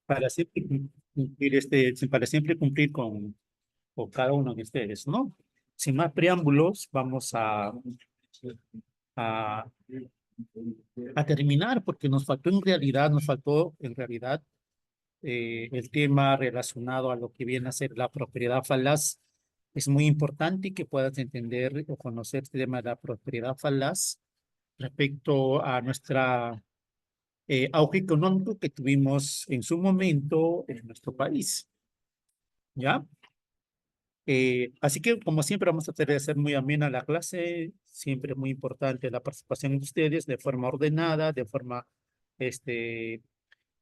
para siempre cumplir para siempre cumplir con cada uno de ustedes, ¿no? Sin más preámbulos, vamos a, a terminar porque nos faltó en realidad el tema relacionado a lo que viene a ser la propiedad falaz. Es muy importante que puedas entender o conocer este tema de la propiedad falaz respecto a nuestra auge económico que tuvimos en su momento en nuestro país, ¿ya? Así que, como siempre, vamos a tratar de hacer muy amena la clase. Siempre es muy importante la participación de ustedes de forma ordenada, de forma, este,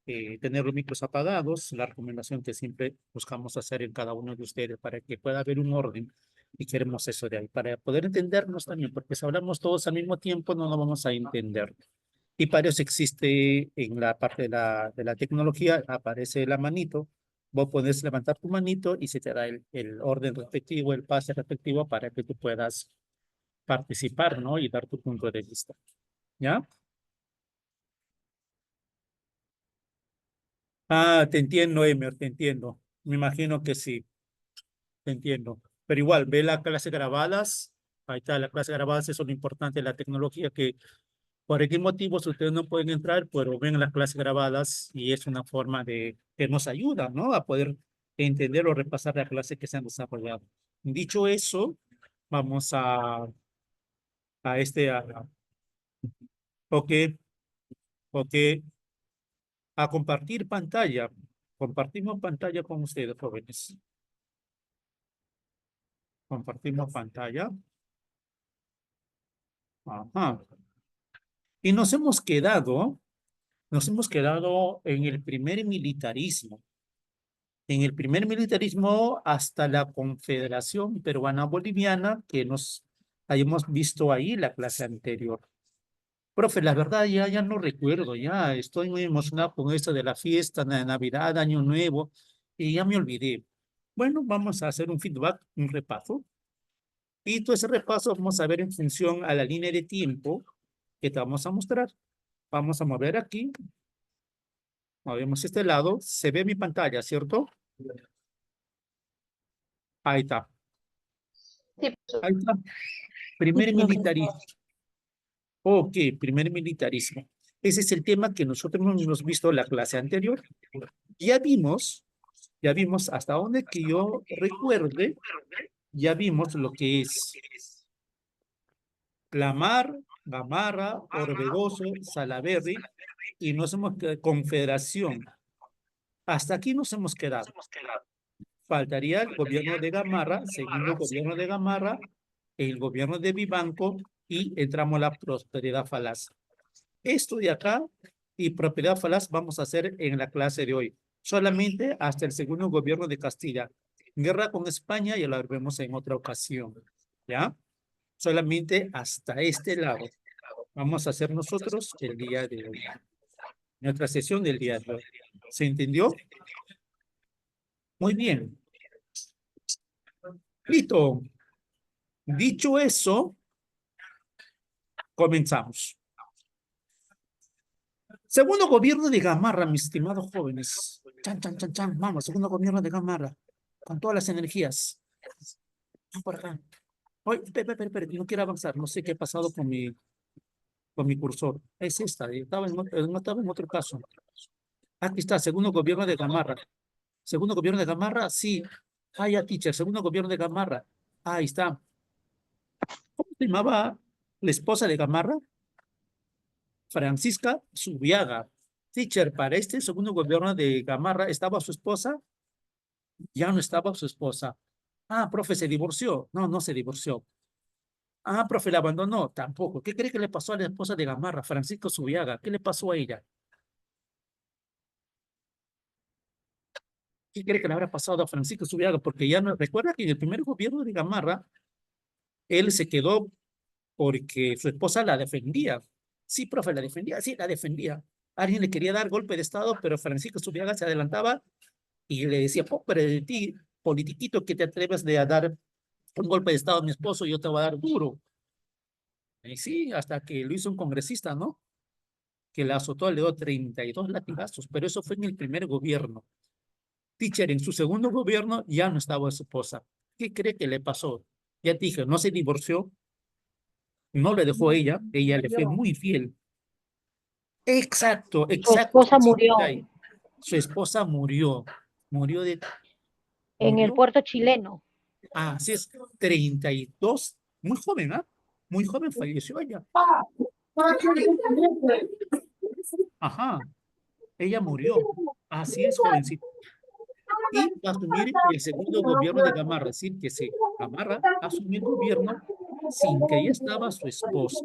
tener los micros apagados. La recomendación que siempre buscamos hacer en cada uno de ustedes para que pueda haber un orden y queremos eso de ahí, para poder entendernos también, porque si hablamos todos al mismo tiempo no nos vamos a entender. Y para eso existe en la parte de la tecnología, aparece la manito. Vos podés levantar tu manito y se te da el orden respectivo, el pase respectivo para que tú puedas participar, ¿no? Y dar tu punto de vista. ¿Ya? Ah, te entiendo, Emer, te entiendo. Me imagino que sí, te entiendo. Pero igual, ve las clases grabadas. Ahí está, las clases grabadas, eso es lo importante de la tecnología, que por qué motivos ustedes no pueden entrar, pero ven las clases grabadas y es una forma de que nos ayuda, ¿no? A poder entender o repasar la clase que se han desarrollado. Dicho eso, vamos a ok, ok, a compartir pantalla. Compartimos pantalla con ustedes, jóvenes. Compartimos pantalla. Ajá. Y nos hemos quedado en el primer militarismo. En el primer militarismo hasta la Confederación Peruana Boliviana, que nos hayamos visto ahí la clase anterior. Profe, la verdad ya no recuerdo, ya estoy muy emocionado con esto de la fiesta de Navidad, Año Nuevo, y ya me olvidé. Bueno, vamos a hacer un feedback, un repaso. Y todo ese repaso vamos a ver en función a la línea de tiempo que te vamos a mostrar. Vamos a mover aquí, movemos este lado, se ve mi pantalla, ¿cierto? Ahí está, Sí, ahí está. sí, Primer profe. militarismo. Ok, primer militarismo. Ese es el tema que nosotros no hemos visto en la clase anterior. Ya vimos, ya vimos hasta donde que yo recuerde, ya vimos lo que es Lamar, Gamarra, Orbegoso, Salaberry y nos hemos quedado Confederación. Hasta aquí nos hemos quedado. Faltaría el gobierno de Gamarra, segundo gobierno de Gamarra, el gobierno de Vivanco y entramos a la prosperidad falaz. Esto de acá y propiedad falaz vamos a hacer en la clase de hoy, solamente hasta el segundo gobierno de Castilla. Guerra con España ya la vemos en otra ocasión, ¿ya? Solamente hasta este lado. Vamos a hacer nosotros el día de hoy, nuestra sesión del día de hoy. ¿Se entendió? Muy bien. Listo. Dicho eso, comenzamos. Segundo gobierno de Gamarra, mis estimados jóvenes. Chan, chan, chan, chan. Vamos, segundo gobierno de Gamarra. Con todas las energías. Ven por acá. Oye, espera, no quiero avanzar. No sé qué ha pasado con mi cursor. Es esta. No estaba en otro caso. Aquí está, segundo gobierno de Gamarra. Segundo gobierno de Gamarra, sí. Ah, ya, teacher, segundo gobierno de Gamarra. Ahí está. ¿Cómo se llamaba la esposa de Gamarra? Francisca Subiaga. Teacher, para este segundo gobierno de Gamarra, ¿estaba su esposa? Ya no estaba su esposa. Ah, profe, ¿se divorció? No, no se divorció. Ah, profe, la abandonó. Tampoco. ¿Qué cree que le pasó a la esposa de Gamarra, Francisco Subiaga? ¿Qué le pasó a ella? ¿Qué cree que le habrá pasado a Francisco Subiaga? Porque ya no recuerda que en el primer gobierno de Gamarra, él se quedó porque su esposa la defendía. Sí, profe, la defendía, sí, la defendía. Alguien le quería dar golpe de Estado, pero Francisco Subiaga se adelantaba y le decía, pobre de ti, politiquito, que te atreves de a dar un golpe de Estado a mi esposo, yo te voy a dar duro. Y sí, hasta que lo hizo un congresista, ¿no? que la azotó, le dio 32 latigazos, pero eso fue en el primer gobierno. Teacher, en su segundo gobierno ya no estaba su esposa. ¿Qué cree que le pasó? Ya te dije, no se divorció, no le dejó ella le fue muy fiel. Exacto, Su exacto. esposa murió Su esposa murió, murió de, en el murió, puerto chileno. así es, 32, muy joven, ¿ah? Muy joven falleció ella. Ajá, ella murió. Así es, jovencita. Y va a asumir el segundo gobierno de Gamarra, es decir, que se Gamarra asumió el gobierno sin que ya estaba su esposa.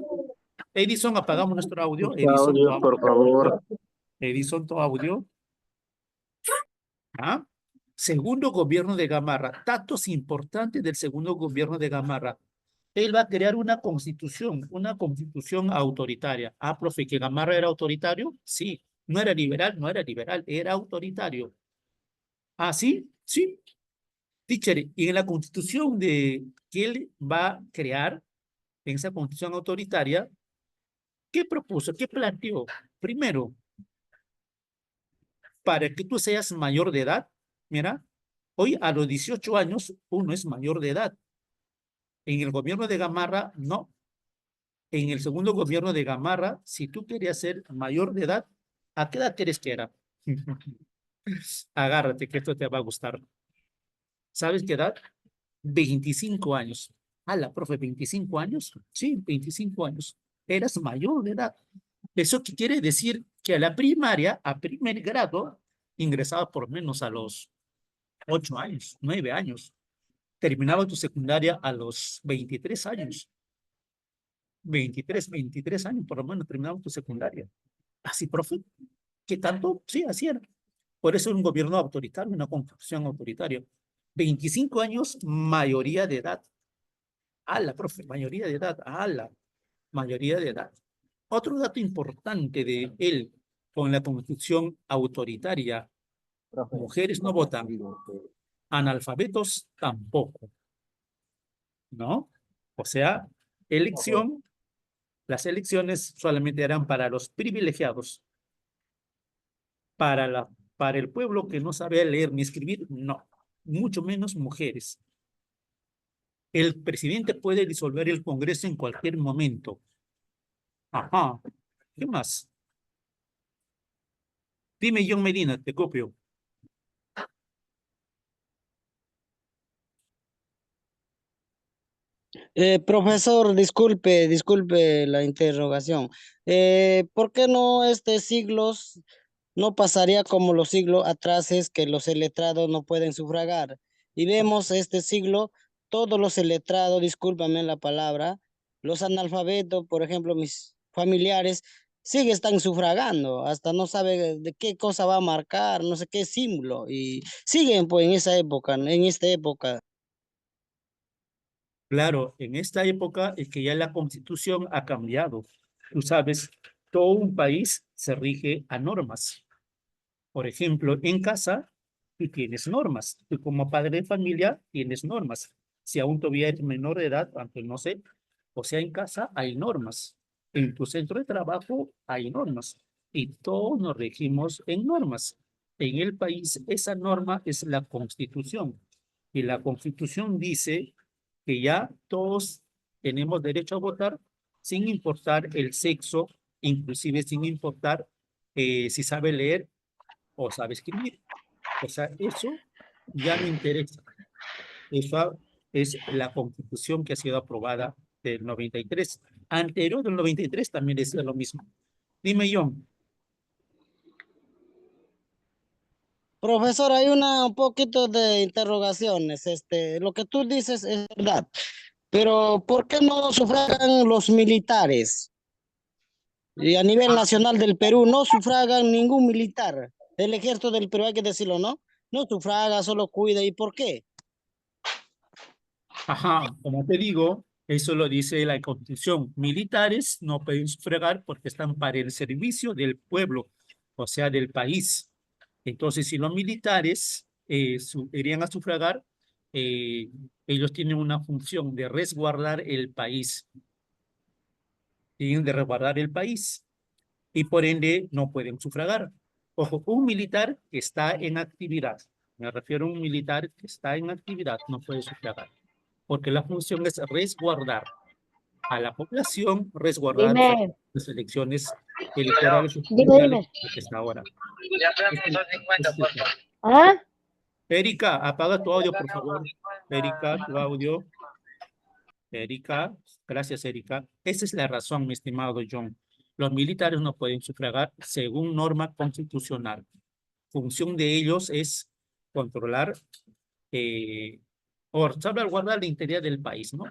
Edison, apagamos nuestro audio. Edison, tu Audio, por audio. favor. Edison, tu audio. ¿Ah? Segundo gobierno de Gamarra. Datos importantes del segundo gobierno de Gamarra. Él va a crear una constitución autoritaria. Ah, profe, ¿que Gamarra era autoritario? Sí. No era liberal, no era liberal, era autoritario. Ah, sí, sí. Teacher, y en la constitución que él va a crear, en esa constitución autoritaria, ¿qué propuso? ¿Qué planteó? Primero, para que tú seas mayor de edad, mira, hoy a los 18 años uno es mayor de edad. En el gobierno de Gamarra, no. En el segundo gobierno de Gamarra, si tú querías ser mayor de edad, ¿a qué edad quieres que era? Agárrate, que esto te va a gustar. ¿Sabes qué edad? 25 años. La profe, 25 años. Sí, 25 años. Eras mayor de edad. ¿Eso qué quiere decir? Que a la primaria, a primer grado, ingresaba por menos a los 8 años, 9 años. Terminaba tu secundaria a los 23 años. 23 años, por lo menos terminaba tu secundaria. Así, profe. ¿Qué tanto? Sí, así era. Por eso es un gobierno autoritario, una constitución autoritaria. 25 años, mayoría de edad. Profe, mayoría de edad. Mayoría de edad. Otro dato importante de él con la constitución autoritaria, mujeres no votan, analfabetos tampoco, ¿no? O sea, las elecciones solamente eran para los privilegiados, para, para el pueblo que no sabía leer ni escribir, no, mucho menos mujeres. El presidente puede disolver el Congreso en cualquier momento. Ajá. ¿Qué más? Dime, John Medina, te copio. Profesor, disculpe la interrogación. ¿Por qué no siglos no pasaría como los siglos atrás es que los iletrados no pueden sufragar? Y vemos este siglo, todos los iletrados, discúlpame la palabra, los analfabetos, por ejemplo, mis familiares, sí están sufragando, hasta no sabe de qué cosa va a marcar, no sé qué símbolo, y siguen pues en esa época, en esta época. Claro, en esta época es que ya la constitución ha cambiado. Tú sabes, todo un país se rige a normas. Por ejemplo, en casa, tú tienes normas. Tú como padre de familia tienes normas. Si aún todavía eres menor de edad, aunque no sé, o sea, en casa hay normas. En tu centro de trabajo hay normas. Y todos nos regimos en normas. En el país, esa norma es la Constitución. Y la Constitución dice que ya todos tenemos derecho a votar sin importar el sexo, inclusive sin importar si sabe leer o sabe escribir. O sea, eso ya no interesa. Eso es la constitución que ha sido aprobada del 93. Anterior del 93 también decía lo mismo. Dime, John. Profesor, hay un poquito de interrogaciones. Lo que tú dices es verdad, pero ¿por qué no sufragan los militares? Y a nivel nacional del Perú no sufragan ningún militar. El ejército del Perú, hay que decirlo, ¿no? No sufraga, solo cuida. ¿Y por qué? Ajá, como te digo, eso lo dice la Constitución. Militares no pueden sufragar porque están para el servicio del pueblo, o sea, del país. Entonces, si los militares irían a sufragar, ellos tienen una función de resguardar el país. Tienen de resguardar el país. y por ende no pueden sufragar. Ojo, un militar que está en actividad, me refiero a un militar que está en actividad, no puede sufragar, porque la función es resguardar a la población, resguardar Dime, las elecciones electorales y dime. judiciales que está ahora. ¿Ah? Erika, apaga tu audio, por favor. Erika, tu audio. Erika, gracias, Erika. Esa es la razón, mi estimado John. Los militares no pueden sufragar según norma constitucional. Función de ellos es controlar o salvaguardar la integridad del país, ¿no?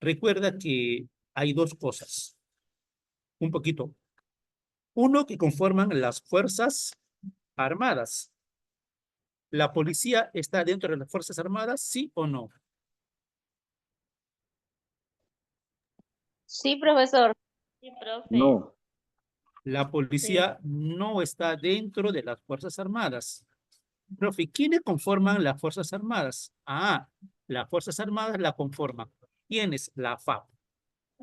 Recuerda que hay dos cosas, un poquito. Uno, que conforman las Fuerzas Armadas. ¿La policía está dentro de las Fuerzas Armadas, sí o no? Sí, profesor. Sí, profe. No, La policía no está dentro de las Fuerzas Armadas. Profe, ¿quiénes conforman las Fuerzas Armadas? Ah, las Fuerzas Armadas la conforman. ¿Quiénes? La FAP,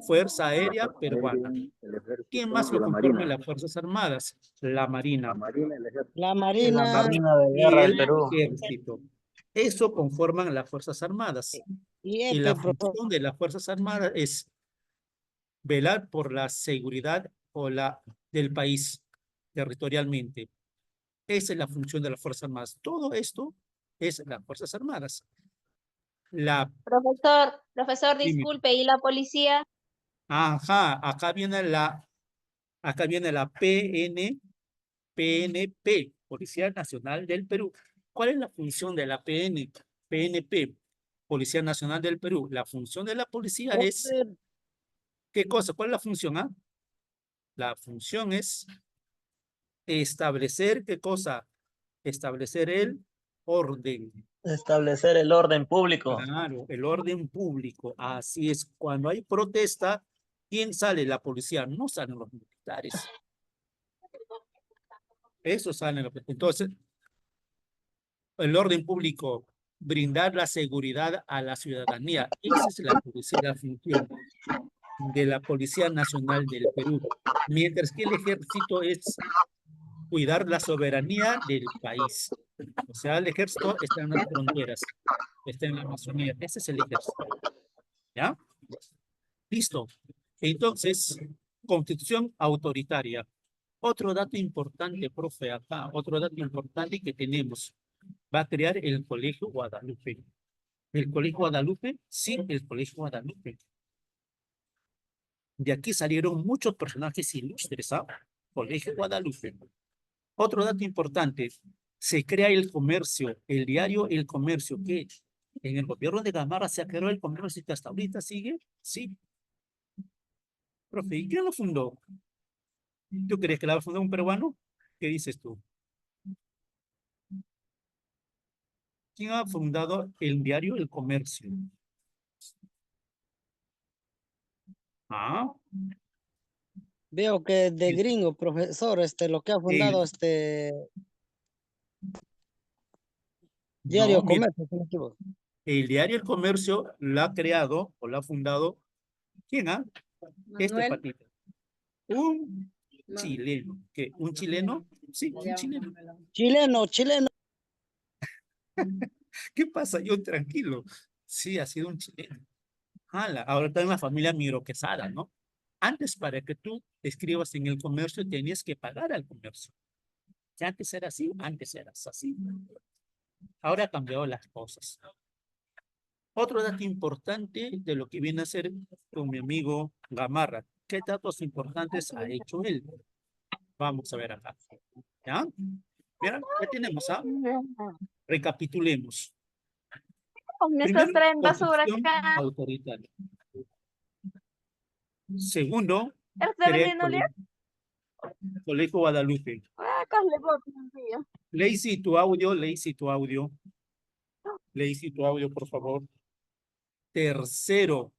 Fuerza la Aérea Fuerza Peruana. Aérea, el ¿Quién Ejército más y lo la conforma en Marina. las Fuerzas Armadas? La La Marina Marina, el Ejército. La La Marina Marina de y Guerra del el Perú. Ejército. Eso conforman las Fuerzas Armadas. y Y la profesor. función de las Fuerzas Armadas es velar por la seguridad del país territorialmente. Esa es la función de las Fuerzas Armadas. Todo esto es las Fuerzas Armadas. Profesor, Dime. disculpe, ¿y la policía? Ajá, acá viene la PNP, Policía Nacional del Perú. ¿Cuál es la función de la PNP, Policía Nacional del Perú? La función de la policía es, Profe, ¿qué cosa? ¿Cuál es la función? La función es establecer, ¿qué cosa? Establecer el orden. Establecer el orden público. Claro, el orden público. Así es. Cuando hay protesta, ¿quién sale? La policía. No salen los militares. Eso salen los. Entonces, el orden público, brindar la seguridad a la ciudadanía. Esa es la policía, la función de la Policía Nacional del Perú. Mientras que el ejército es cuidar la soberanía del país. O sea, el ejército está en las fronteras, está en la Amazonía. Ese es el ejército. ¿Ya? Listo. Entonces, constitución autoritaria. Otro dato importante, profe, acá, otro dato importante que tenemos. Va a crear el Colegio Guadalupe. ¿El Colegio Guadalupe? Sí, el Colegio Guadalupe. De aquí salieron muchos personajes ilustres, ¿ah? Colegio Guadalupe. Otro dato importante, se crea el comercio, el diario El Comercio, que en el gobierno de Gamarra se creó el comercio y que hasta ahorita sigue. Sí. Profe, ¿y quién lo fundó? ¿Tú crees que la va a fundar un peruano? ¿Qué dices tú? ¿Quién ha fundado el diario El Comercio? Ah, veo que de gringo, profesor, lo que ha fundado el- Diario no, mira, Comercio, si no me equivoco. el diario El Comercio lo ha creado o lo ha fundado. ¿Quién ha? Este patito. Un chileno. ¿Qué? ¿Un chileno? Sí, un chileno. Chileno. ¿Qué pasa? Yo tranquilo. Sí, ha sido un chileno. Ala, ahora está en la familia Miro Quesada, ¿no? Antes, para que tú escribas en El Comercio, tenías que pagar al comercio. Si antes era así, antes eras así. Ahora ha cambiado las cosas. Otro dato importante de lo que viene a ser con mi amigo Gamarra. ¿Qué datos importantes ha hecho él? Vamos a ver acá. ¿Ya? Mira, ya tenemos, ¿ah? Recapitulemos. Estos Primero, traen basura constitución acá. autoritaria. Segundo, ¿Está crea el vendiendo leer? Colegio Guadalupe. Acá le voy a Lacey, tu audio, Lacey, tu audio. Lacey, tu audio, por favor. Tercero,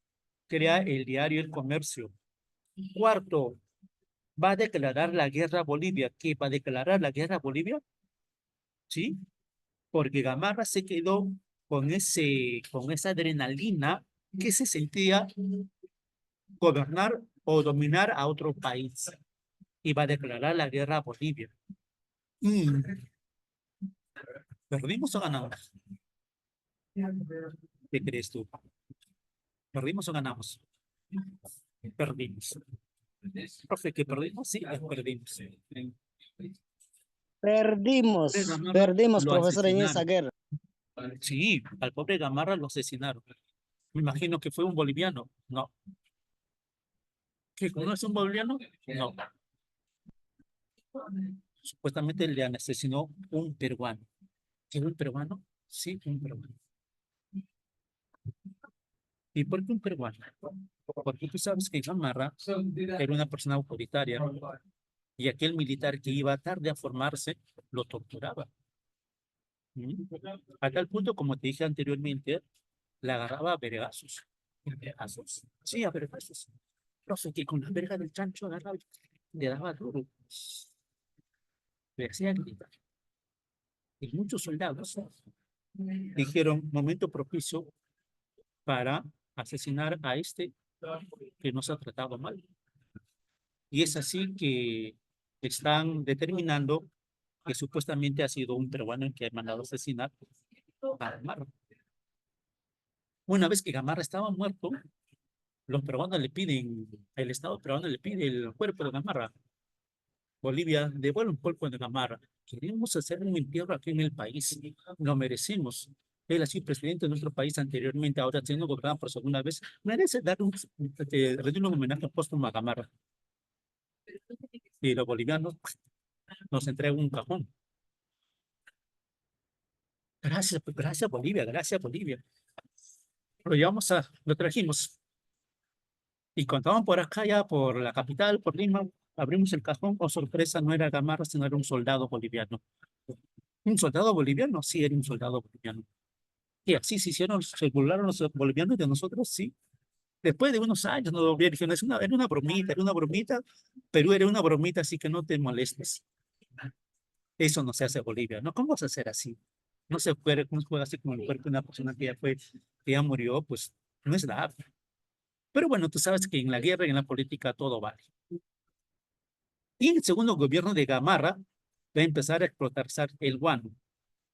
crea el diario El Comercio. Cuarto, va a declarar la guerra a Bolivia. ¿Qué? ¿Va a declarar la guerra a Bolivia? Sí, porque Gamarra se quedó con esa adrenalina que se sentía gobernar o dominar a otro país. iba a declarar la guerra a Bolivia. Mm. ¿Perdimos o ganamos? ¿Qué crees tú? ¿Perdimos o ganamos? Perdimos. Profe, ¿que perdimos? Sí, perdimos. Perdimos, Lo profesor, en esa asesinaron. guerra. Sí, al pobre Gamarra lo asesinaron. Me imagino que fue un boliviano. No. ¿Que no es un boliviano? No. Supuestamente le asesinó un peruano. ¿Es un peruano? Sí, un peruano. ¿Y por qué un peruano? Porque tú sabes que Gamarra era una persona autoritaria y aquel militar que iba tarde a formarse lo torturaba. ¿Mm? A tal punto, como te dije anteriormente, la agarraba a vergazos. ¿A vergazos? Sí, a vergazos. Profe, que con la verga del chancho agarraba y le daba duro. Le hacía gritar. Y muchos soldados dijeron, momento propicio para asesinar a este que nos ha tratado mal. Y es así que están determinando que supuestamente ha sido un peruano el que ha mandado asesinar a Gamarra. Una vez que Gamarra estaba muerto, los peruanos le piden, el Estado peruano le pide el cuerpo de Gamarra. Bolivia, devuelve un cuerpo de Gamarra. Queremos hacer un entierro aquí en el país. Lo merecemos. Él ha sido presidente de nuestro país anteriormente, ahora siendo gobernado por segunda vez. Merece dar rendir un homenaje póstumo a Gamarra. Y los bolivianos nos entregan un cajón. Gracias Bolivia, gracias Bolivia. Lo trajimos. Y cuando estábamos por acá, ya por la capital, por Lima, abrimos el cajón. Oh, sorpresa, no era Gamarra, sino era un soldado boliviano. ¿Un soldado boliviano? Sí, era un soldado boliviano. Y así se burlaron los bolivianos de nosotros, sí. Después de unos años, no, dijeron, era una bromita. Perú era una bromita, así que no te molestes. Eso no se hace en Bolivia, ¿no? ¿Cómo vas a hacer así? No se juega así como el cuerpo de una persona que ya murió, pues no es la. Pero bueno, tú sabes que en la guerra y en la política todo vale. Y el segundo gobierno de Gamarra va a empezar a explotar el guano.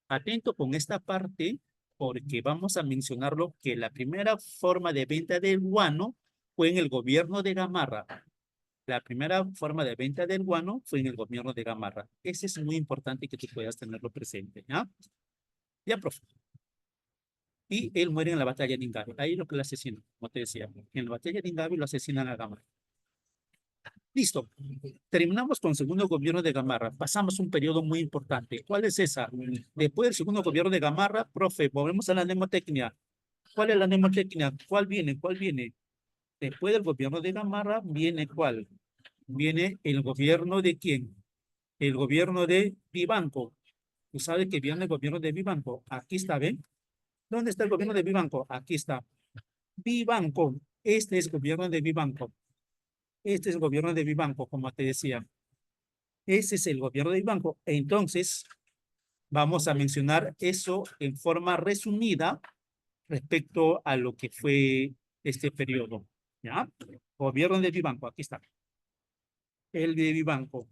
Atento con esta parte, porque vamos a mencionarlo que la primera forma de venta del guano fue en el gobierno de Gamarra. La primera forma de venta del guano fue en el gobierno de Gamarra. Ese es muy importante que tú puedas tenerlo presente, ¿ya? Ya, profe. Y él muere en la batalla de Ingavi. Ahí lo que lo asesinan, como te decía. En la batalla de Ingavi lo asesinan a Gamarra. Listo. Terminamos con el segundo gobierno de Gamarra. Pasamos un periodo muy importante. ¿Cuál es esa? Después del segundo gobierno de Gamarra, profe, volvemos a la mnemotecnia. ¿Cuál es la mnemotecnia? ¿Cuál viene? ¿Cuál viene? Después del gobierno de Gamarra, ¿viene cuál? Viene el gobierno de quién? El gobierno de Vivanco. ¿Tú sabes que viene el gobierno de Vivanco? Aquí está, ¿ven? ¿Dónde está el gobierno de Vivanco? Aquí está. Vivanco. Este es el gobierno de Vivanco. Este es el gobierno de Vivanco, como te decía. Ese es el gobierno de Vivanco. Entonces, vamos a mencionar eso en forma resumida respecto a lo que fue este periodo. ¿Ya? Gobierno de Vivanco, aquí está. El de Vivanco.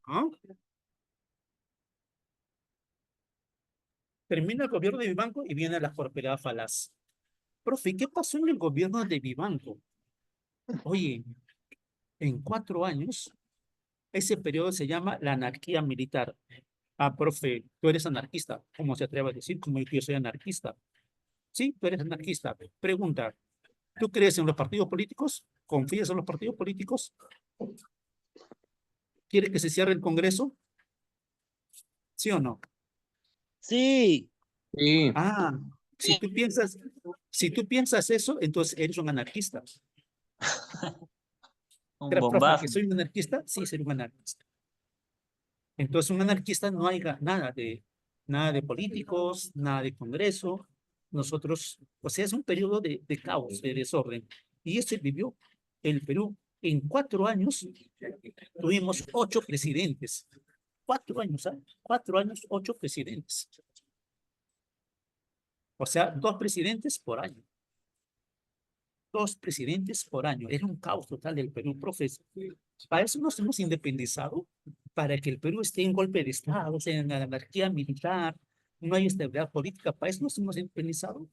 ¿Ah? Termina el gobierno de Vivanco y viene la prosperidad falaz. Profe, ¿qué pasó en el gobierno de Vivanco? Oye, en 4 años, ese periodo se llama la anarquía militar. Ah, profe, tú eres anarquista. ¿Cómo se atreve a decir como yo soy anarquista? Sí, tú eres anarquista. Pregunta, ¿tú crees en los partidos políticos? ¿Confías en los partidos políticos? ¿Quieres que se cierre el Congreso? ¿Sí o no? Sí, Sí, Ah, si tú piensas eso, entonces eres un anarquista. un ¿Pero, profe, que bombazo. soy un anarquista? Sí, soy un anarquista. Entonces, un anarquista no hay nada de políticos, nada de Congreso. Nosotros, o sea, es un periodo de caos, de desorden. Y eso vivió el Perú. En 4 años tuvimos 8 presidentes. 4 años, ¿sabes? 4 años, 8 presidentes. O sea, 2 presidentes por año. 2 presidentes por año. Era un caos total del Perú, profes. Para eso nos hemos independizado, para que el Perú esté en golpe de Estado, o sea, en la anarquía militar, no hay estabilidad política. Para eso nos hemos independizado.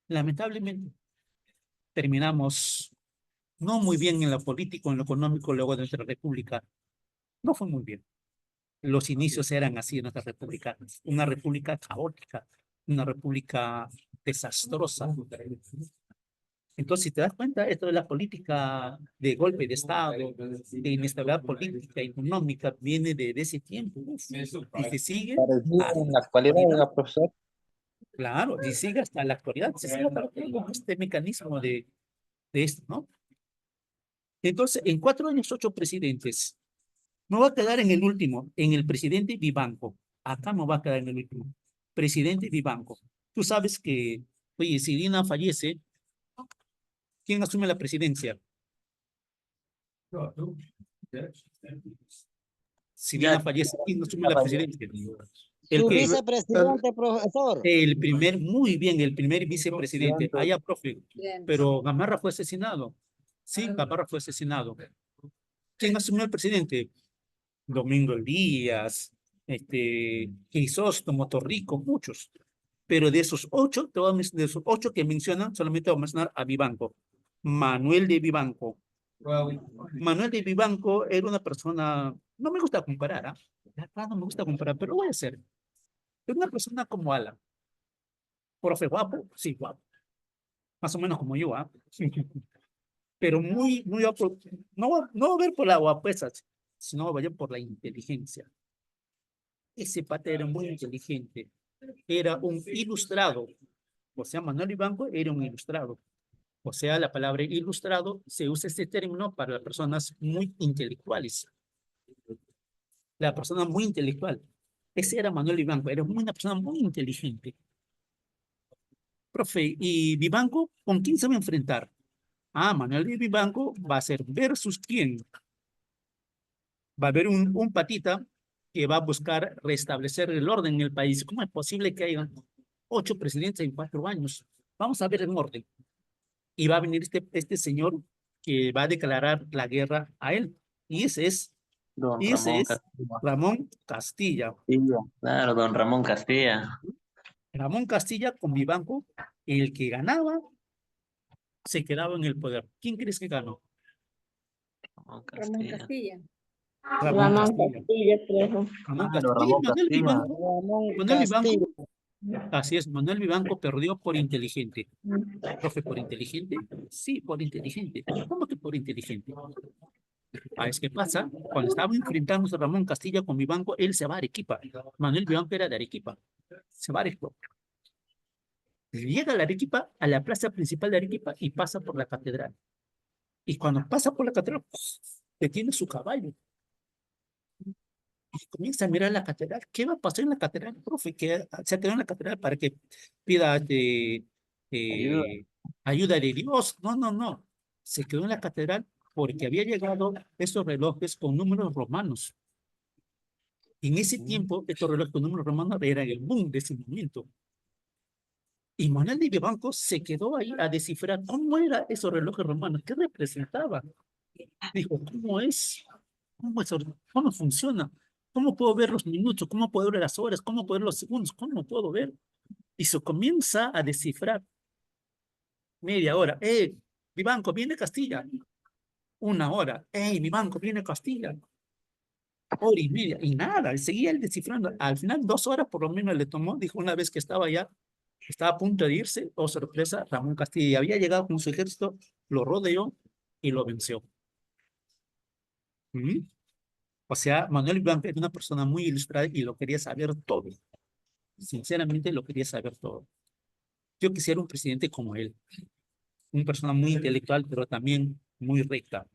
Lamentablemente, terminamos no muy bien en lo político, en lo económico, luego de nuestra república. No fue muy bien. Los inicios eran así en nuestra república. Una república caótica, una república desastrosa. Entonces, si te das cuenta, esto de la política de golpe de Estado, de inestabilidad política, económica, viene de ese tiempo. Uf, y se sigue Parecido hasta en la la actualidad, actualidad. oiga, profesor. Claro, y sigue hasta la actualidad. Se sigue hasta la actualidad con este mecanismo de esto, ¿no? Entonces, en 4 años, 8 presidentes. Me voy a quedar en el último, en el presidente Vivanco. Acá me voy a quedar en el último. Presidente Vivanco. Tú sabes que, oye, si Dina fallece, ¿quién asume la presidencia? Si Dina Ya, fallece, ¿quién asume ya la falló. presidencia? ¿El Su qué? vicepresidente, profesor. El primer, muy bien, el primer vicepresidente. Allá, profe. Pero Gamarra fue asesinado. Sí, Gamarra fue asesinado. ¿Quién asumió el presidente? Domingo Elías, Crisóstomo, Torrico, muchos. Pero de esos 8, de esos 8 que mencionan, solamente voy a mencionar a Vivanco. Manuel de Vivanco. Manuel de Vivanco era una persona, no me gusta comparar, ¿ah? La verdad no me gusta comparar, pero lo voy a hacer. Era una persona como Alan. Profe guapo, sí, guapo. Más o menos como yo, ¿ah? Pero muy, no ver por la guapesa, sino vaya por la inteligencia. Ese pata era muy inteligente, era un ilustrado, o sea, Manuel Vivanco era un ilustrado. O sea, la palabra ilustrado se usa este término para las personas muy intelectuales. La persona muy intelectual. Ese era Manuel Vivanco, era una persona muy inteligente. Profe, ¿y Vivanco con quién se va a enfrentar? Ah, Manuel de Vivanco va a ser versus quién. Va a haber un patita que va a buscar restablecer el orden en el país. ¿Cómo es posible que haya 8 presidentes en 4 años? Vamos a ver el orden. Y va a venir este señor que va a declarar la guerra a él. Y Don ese Ramón es Castilla. Ramón Castilla. Claro, don Ramón Castilla. Ramón Castilla con Vivanco, el que ganaba se quedaba en el poder. ¿Quién crees que ganó? Ramón Ramón Castilla. Castilla. Ramón Castilla. Creo. Ramón Claro, Castilla. Oye, Ramón Castilla. Ramón Manuel Castillo. Vivanco, así es, Manuel Vivanco perdió por inteligente. Profe, ¿por inteligente? Sí, por inteligente. ¿Cómo que por inteligente? Ah, es que pasa, cuando estaba enfrentándose a Ramón Castilla con Vivanco, él se va a Arequipa. Manuel Vivanco era de Arequipa. Se va a Arequipa. Llega a la Arequipa, a la plaza principal de Arequipa y pasa por la catedral. Y cuando pasa por la catedral, detiene su caballo. Y comienza a mirar la catedral. ¿Qué va a pasar en la catedral, profe? Que se ha quedado en la catedral para que pida Ayuda. ayuda de Dios. No, no, no. Se quedó en la catedral porque había llegado esos relojes con números romanos. En ese tiempo, estos relojes con números romanos eran el boom de ese momento. Y Manuel de Vivanco se quedó ahí a descifrar cómo eran esos relojes romanos, qué representaba. Dijo, ¿cómo es? ¿Cómo funciona? ¿Cómo puedo ver los minutos? ¿Cómo puedo ver las horas? ¿Cómo puedo ver los segundos? ¿Cómo puedo ver? Y se comienza a descifrar. Media hora. Vivanco, viene Castilla. 1 hora. Vivanco, viene Castilla. Hora y media. Y nada, seguía él descifrando. Al final, 2 horas por lo menos le tomó. Dijo, una vez que estaba allá, estaba a punto de irse. Oh, sorpresa, Ramón Castilla había llegado con su ejército, lo rodeó y lo venció. ¿Mm? O sea, Manuel Vivanco era una persona muy ilustrada y lo quería saber todo. Sinceramente lo quería saber todo. Yo quisiera un presidente como él, una persona muy intelectual, pero también muy recta,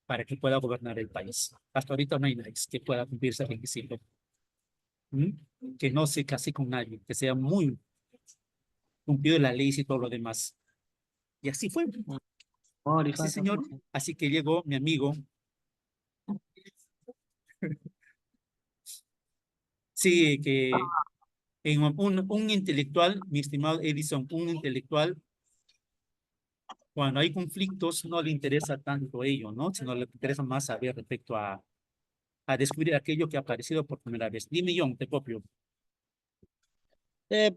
para que pueda gobernar el país. Hasta ahorita no hay nadie que pueda cumplir ese requisito. ¿Mm? Que no se case con nadie, que sea muy cumplido la ley y todo lo demás. Y así fue. Así, señor. Así que llegó mi amigo. Sí, que en un intelectual, mi estimado Edison, un intelectual Cuando hay conflictos no le interesa tanto ello, ¿no? Sino le interesa más saber respecto a descubrir aquello que ha aparecido por primera vez. Dime, John, te copio.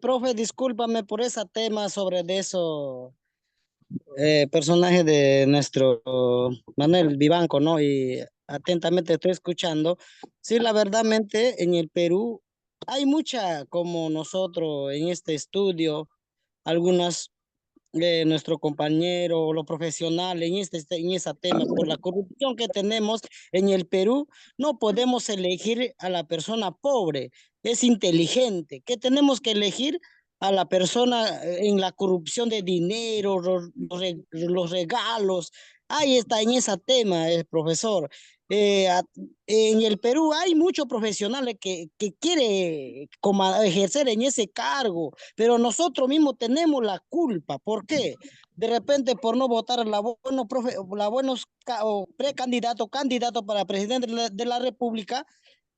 Profe, discúlpame por ese tema sobre de eso, personaje de nuestro Manuel Vivanco, ¿no? Y atentamente estoy escuchando. Sí, la verdadmente en el Perú hay mucha, como nosotros en este estudio, algunas de nuestro compañero, los profesionales en ese tema, por la corrupción que tenemos en el Perú, no podemos elegir a la persona pobre, es inteligente, que tenemos que elegir a la persona en la corrupción de dinero, los regalos. Ahí está en ese tema, el profesor. En el Perú hay muchos profesionales que quieren ejercer en ese cargo, pero nosotros mismos tenemos la culpa. ¿Por qué? De repente por no votar a la buenos o precandidato, candidato para presidente de la República,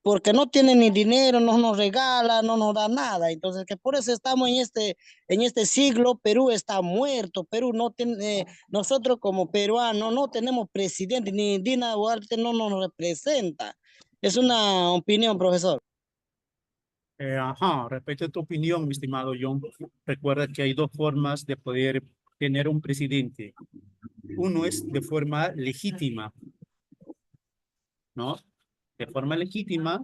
porque no tienen ni dinero, no nos regala, no nos da nada. Entonces, que por eso estamos en este siglo, Perú está muerto, Perú no tiene, nosotros como peruanos no tenemos presidente, ni Dina Boluarte no nos representa. Es una opinión, profesor. Respecto a tu opinión, mi estimado John, recuerda que hay dos formas de poder tener un presidente. Uno es de forma legítima, ¿no? De forma legítima,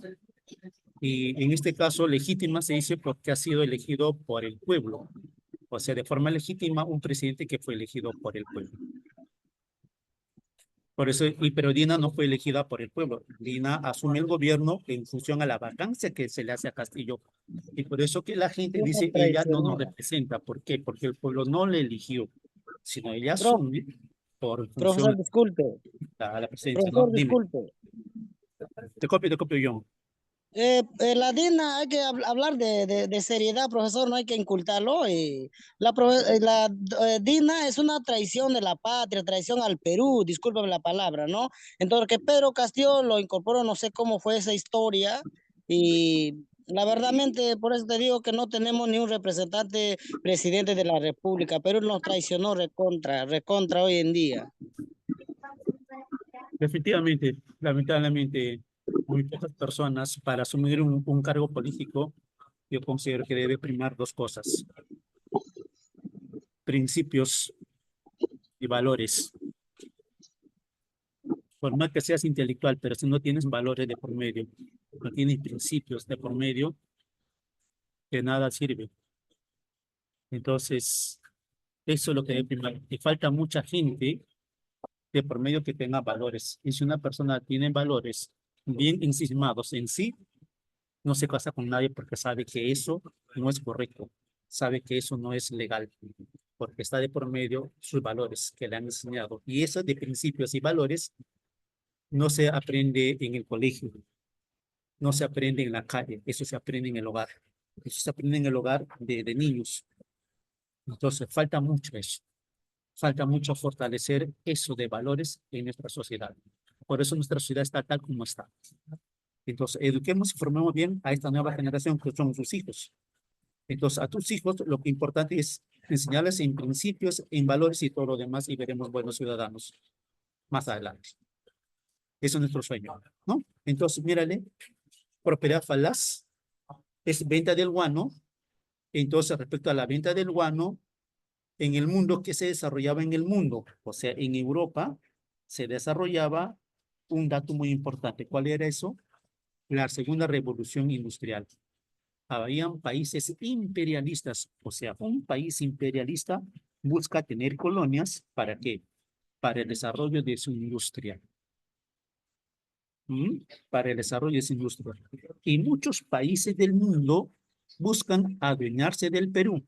y en este caso legítima se dice porque ha sido elegido por el pueblo. O sea, de forma legítima, un presidente que fue elegido por el pueblo. Por eso, pero Dina no fue elegida por el pueblo. Dina asume el gobierno en función a la vacancia que se le hace a Castillo. Y por eso que la gente Una dice, ella no nos traicionera. representa. ¿Por qué? Porque el pueblo no le eligió, sino ella Pro- asume por Profesor, función disculpe. a la presidencia, ¿no? Profesor, Dime, disculpe. te copio, John. La DINA hay que hablar de seriedad, profesor, no hay que incultarlo. Y DINA es una traición de la patria, traición al Perú, discúlpame la palabra, ¿no? Entonces, que Pedro Castillo lo incorporó, no sé cómo fue esa historia. Y la verdadmente, por eso te digo que no tenemos ni un representante presidente de la República. Perú nos traicionó recontra hoy en día. Definitivamente, lamentablemente, muy pocas personas para asumir un cargo político, yo considero que debe primar dos cosas: principios y valores. Por más que seas intelectual, pero si no tienes valores de por medio, no tienes principios de por medio, de nada sirve. Entonces, eso es lo que debe primar. Y falta mucha gente de por medio que tenga valores. Y si una persona tiene valores bien ensimismados en sí, no se casa con nadie porque sabe que eso no es correcto, sabe que eso no es legal, porque está de por medio sus valores que le han enseñado. Y eso de principios y valores no se aprende en el colegio, no se aprende en la calle, eso se aprende en el hogar. Eso se aprende en el hogar de niños. Entonces, falta mucho eso. Falta mucho fortalecer eso de valores en nuestra sociedad. Por eso nuestra sociedad está tal como está. Entonces, eduquemos y formemos bien a esta nueva generación que son sus hijos. Entonces, a tus hijos lo que importante es enseñarles en principios, en valores y todo lo demás, y veremos buenos ciudadanos más adelante. Eso es nuestro sueño, ¿no? Entonces, mírale, propiedad falaz es venta del guano. Entonces, respecto a la venta del guano, en el mundo, ¿qué se desarrollaba en el mundo? O sea, en Europa se desarrollaba un dato muy importante. ¿Cuál era eso? La segunda revolución industrial. Habían países imperialistas, o sea, un país imperialista busca tener colonias, ¿para qué? Para el desarrollo de su industria. Para el desarrollo de su industria. Y muchos países del mundo buscan adueñarse del Perú.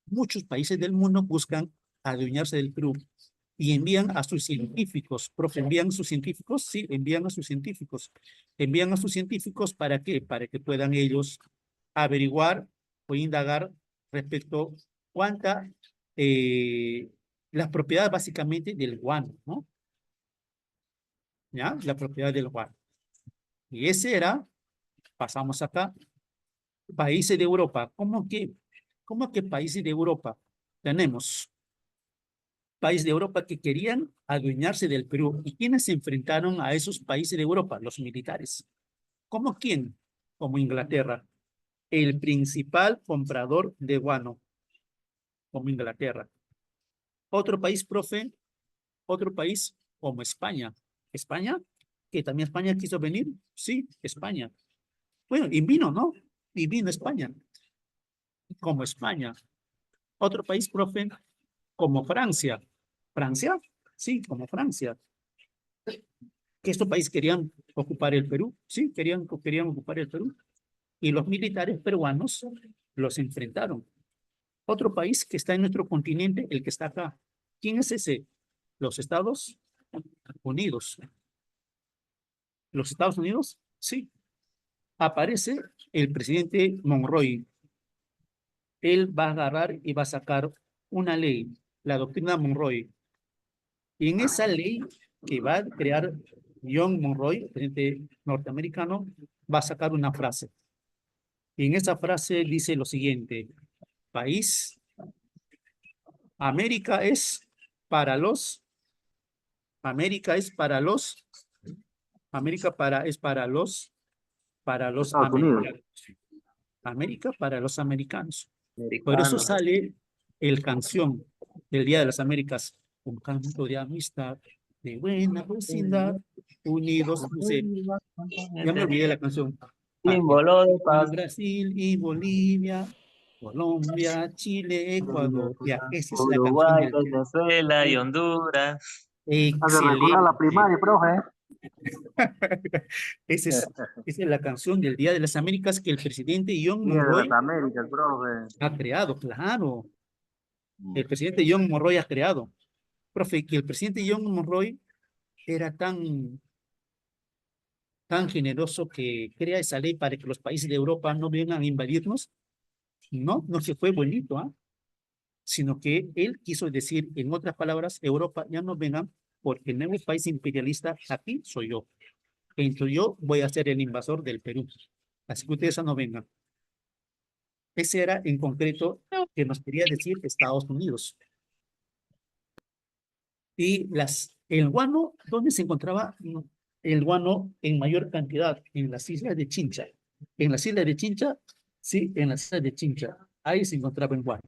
Muchos países del mundo buscan adueñarse del Perú y envían a sus científicos. Profe, ¿envían a sus científicos? Sí, envían a sus científicos. Envían a sus científicos, ¿para qué? Para que puedan ellos averiguar o indagar respecto cuánta, las propiedades básicamente del guano, ¿no? ¿Ya? La propiedad del guano. Y ese era, pasamos acá, países de Europa. ¿Cómo que países de Europa? Tenemos países de Europa que querían adueñarse del Perú. ¿Y quiénes se enfrentaron a esos países de Europa? Los militares. ¿Cómo quién? Como Inglaterra, el principal comprador de guano, como Inglaterra. Otro país, profe, otro país como España. España, que también España quiso venir. Sí, España. Bueno, y vino, ¿no? Y vino España, como España. Otro país, profe, como Francia. ¿Francia? Sí, como Francia. Que estos países querían ocupar el Perú. Sí, querían ocupar el Perú. Y los militares peruanos los enfrentaron. Otro país que está en nuestro continente, el que está acá. ¿Quién es ese? Los Estados Unidos. ¿Los Estados Unidos? Sí. Aparece el presidente Monroy. Él va a agarrar y va a sacar una ley, la doctrina Monroy. Y en esa ley que va a crear John Monroy, el presidente norteamericano, va a sacar una frase. Y en esa frase dice lo siguiente: país, América es para los, América es para los, América es para los Estados Unidos. americanos. América para los americanos. Por eso Americano. sale el canción del Día de las Américas, un canto de amistad, de buena vecindad, unidos, no sé, ya me olvidé la canción. Símbolo de paz. Brasil y Bolivia, Colombia, Chile, Ecuador. Ya, esa es la canción Uruguay, del Día. Venezuela y Honduras. Has de recordar la Excelente. primaria, profe. Esa es la canción del Día de las Américas que el presidente John Día de las Monroy Américas, profe. ha creado, claro. El presidente John Monroy ha creado. Profe, que el presidente John Monroy era tan generoso que crea esa ley para que los países de Europa no vengan a invadirnos. No, no se fue bonito, ¿ah? Sino que él quiso decir, en otras palabras, Europa ya no vengan porque el nuevo país imperialista aquí soy yo. Entonces yo voy a ser el invasor del Perú. Así que ustedes ya no vengan. Ese era en concreto que nos quería decir Estados Unidos. Y el guano, ¿dónde se encontraba el guano en mayor cantidad? En las islas de Chincha. En las islas de Chincha, sí, en las islas de Chincha. Ahí se encontraba el guano.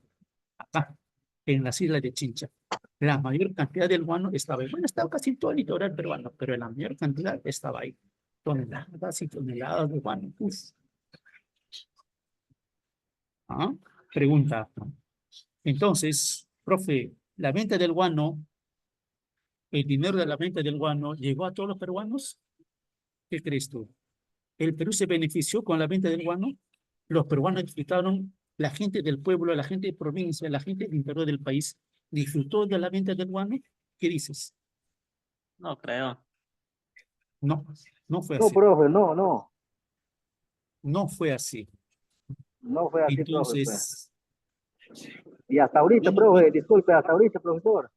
Acá, en las islas de Chincha. La mayor cantidad del guano estaba ahí. Bueno, estaba casi en todo el litoral peruano, pero la mayor cantidad estaba ahí. Toneladas y toneladas de guano. Uf. ¿Ah? Pregunta. Entonces, profe, la venta del guano, el dinero de la venta del guano, ¿llegó a todos los peruanos? ¿Qué crees tú? ¿El Perú se benefició con la venta del guano? Los peruanos disfrutaron, la gente del pueblo, la gente de provincia, la gente del interior del país, ¿disfrutó de la venta del guano? ¿Qué dices? No creo. No, no fue No, así. profe, no. No fue así. No fue así, profe. Pues. Entonces, Y hasta ahorita, profe, disculpe, hasta ahorita, profesor.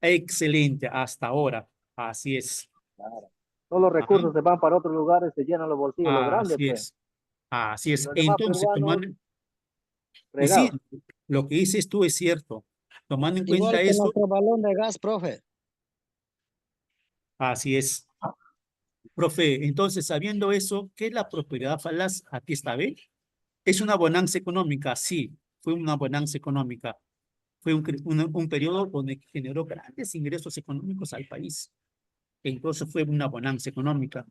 excelente, hasta ahora. Así es. Claro. Todos los Ajá. recursos se van para otros lugares, se llenan los bolsillos, los grandes, Así pues. es. Así es. Los demás Entonces, peruanos, y sí, regados. lo que dices tú es cierto. Tomando en Igual cuenta que eso, nuestro balón de gas, profe. así es. Profe, entonces, sabiendo eso, ¿qué es la prosperidad falaz? Aquí está, ¿ve? ¿Es una bonanza económica? Sí, fue una bonanza económica. Fue un periodo donde generó grandes ingresos económicos al país. Entonces fue una bonanza económica.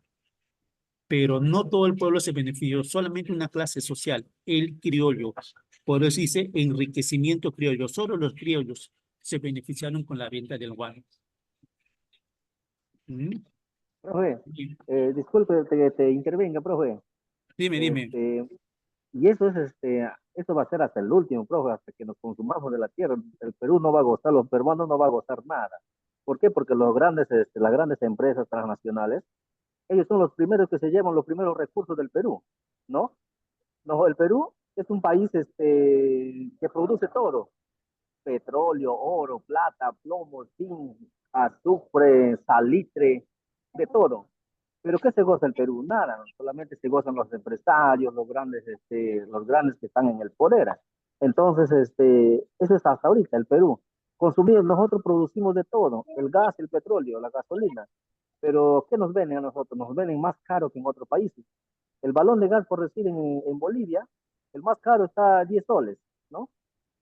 Pero no todo el pueblo se benefició, solamente una clase social, el criollo. Por eso dice enriquecimiento criollo. Solo los criollos se beneficiaron con la venta del guano. ¿Mm? Profe, disculpe que te intervenga, profe. Dime. Y eso es, esto va a ser hasta el último, profe, hasta que nos consumamos de la tierra. El Perú no va a gozar, los peruanos no va a gozar nada. ¿Por qué? Porque los grandes, las grandes empresas transnacionales, ellos son los primeros que se llevan los primeros recursos del Perú, ¿no? No, el Perú es un país, que produce todo: petróleo, oro, plata, plomo, zinc, azufre, salitre, de todo. Pero ¿qué se goza el Perú? Nada, solamente se gozan los empresarios, los grandes que están en el poder. Entonces, eso es hasta ahorita el Perú. consumimos, nosotros producimos de todo, el gas, el petróleo, la gasolina, pero ¿qué nos venden a nosotros? Nos venden más caro que en otros países. El balón de gas, por decir, en Bolivia, el más caro está a 10 soles, ¿no?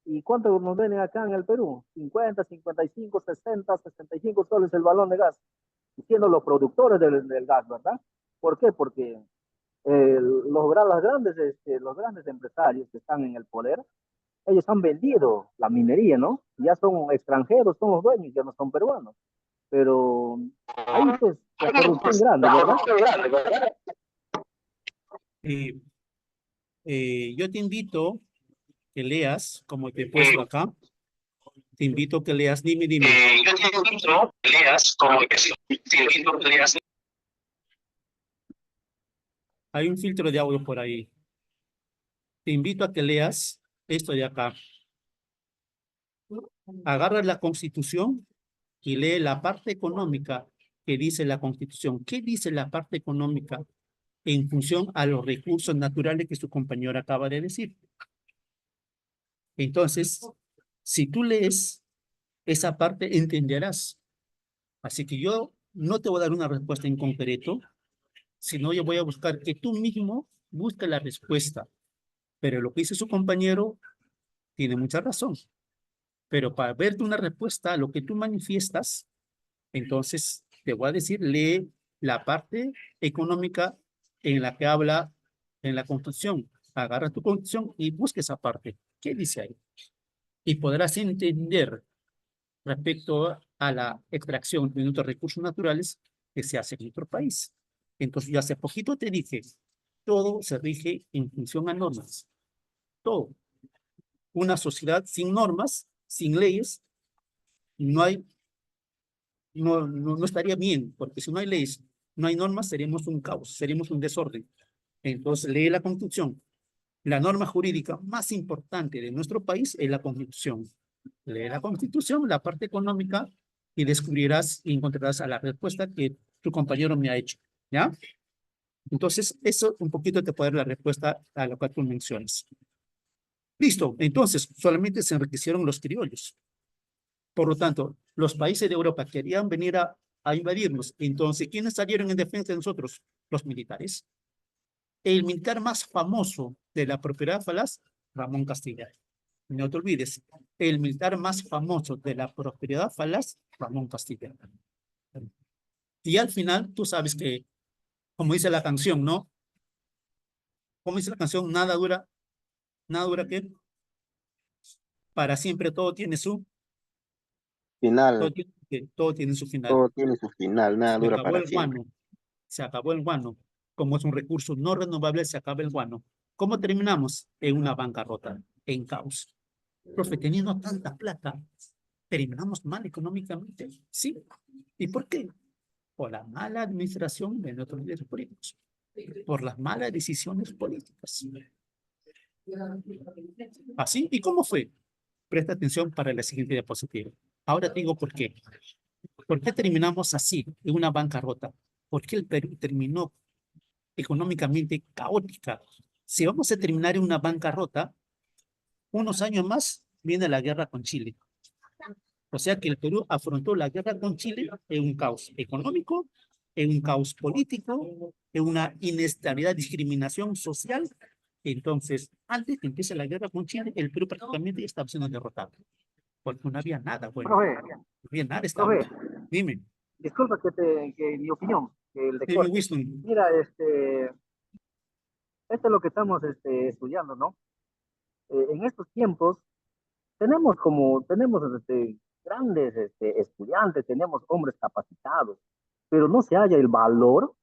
¿Y cuánto nos venden acá en el Perú? 50, 55, 60, 65 soles el balón de gas, siendo los productores del gas, ¿verdad? ¿Por qué? Porque los grandes empresarios que están en el poder, ellos han vendido la minería, ¿no? Ya son extranjeros, son los dueños, ya no son peruanos. Pero ahí pues la corrupción grande, ¿verdad? Eh, yo te invito que leas, como te he puesto acá, te invito a que leas, dime. Yo te invito que leas, como te invito que leas. Hay un filtro de audio por ahí. Te invito a que leas esto de acá. Agarra la Constitución y lee la parte económica que dice la Constitución. ¿Qué dice la parte económica en función a los recursos naturales que su compañero acaba de decir? Entonces, si tú lees esa parte, entenderás. Así que yo no te voy a dar una respuesta en concreto, sino yo voy a buscar que tú mismo busques la respuesta. Pero lo que dice su compañero tiene mucha razón. Pero para verte una respuesta a lo que tú manifiestas, entonces te voy a decir, lee la parte económica en la que habla en la Constitución. Agarra tu Constitución y busca esa parte. ¿Qué dice ahí? Y podrás entender respecto a la extracción de nuestros recursos naturales que se hace en nuestro país. Entonces, yo hace poquito te dije, todo se rige en función a normas. Todo. Una sociedad sin normas, sin leyes, no estaría bien, porque si no hay leyes, no hay normas, seríamos un caos, seríamos un desorden. Entonces, lee la Constitución. La norma jurídica más importante de nuestro país es la Constitución. Lee la Constitución, la parte económica, y descubrirás y encontrarás a la respuesta que tu compañero me ha hecho, ¿ya? Entonces, eso un poquito te puede dar la respuesta a lo que tú mencionas. Listo, entonces, solamente se enriquecieron los criollos. Por lo tanto, los países de Europa querían venir a invadirnos. Entonces, ¿quiénes salieron en defensa de nosotros? Los militares. El militar más famoso de la propiedad falaz, Ramón Castilla. No te olvides, el militar más famoso de la propiedad falaz, Ramón Castilla. Y al final, tú sabes que, como dice la canción, ¿no? Como dice la canción, nada dura ¿qué? Para siempre todo tiene su Final, todo tiene su final. todo tiene su final, nada Se dura acabó para el siempre. guano. Se acabó el guano. Como es un recurso no renovable, se acaba el guano. ¿Cómo terminamos? En una bancarrota, en caos. Profe, teniendo tanta plata, terminamos mal económicamente. Sí. ¿Y por qué? Por la mala administración de nuestros líderes políticos. Por las malas decisiones políticas. ¿Así? ¿Y cómo fue? Presta atención para la siguiente diapositiva. Ahora te digo por qué. ¿Por qué terminamos así, en una bancarrota? ¿Por qué el Perú terminó económicamente caótica? Si vamos a terminar en una bancarrota, unos años más viene la guerra con Chile. O sea que el Perú afrontó la guerra con Chile en un caos económico, en un caos político, en una inestabilidad, discriminación social. Entonces, antes que empiece la guerra con Chile, el Perú prácticamente estaba siendo derrotado. Porque no había nada, bueno, Profe, no había nada estable. Dime, disculpa que mi opinión, que el de dime, corte. Winston. Mira, esto es lo que estamos estudiando, ¿no? En estos tiempos tenemos grandes estudiantes, tenemos hombres capacitados, pero no se halla el valor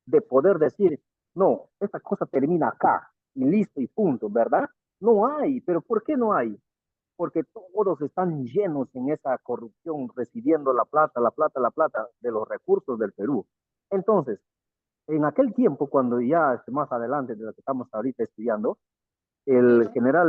de poder decir, no, esta cosa termina acá, y listo, y punto, ¿verdad? No hay, pero ¿por qué no hay? Porque todos están llenos en esa corrupción, recibiendo la plata, la plata, la plata de los recursos del Perú. Entonces, en aquel tiempo, cuando ya más adelante de lo que estamos ahorita estudiando, el general,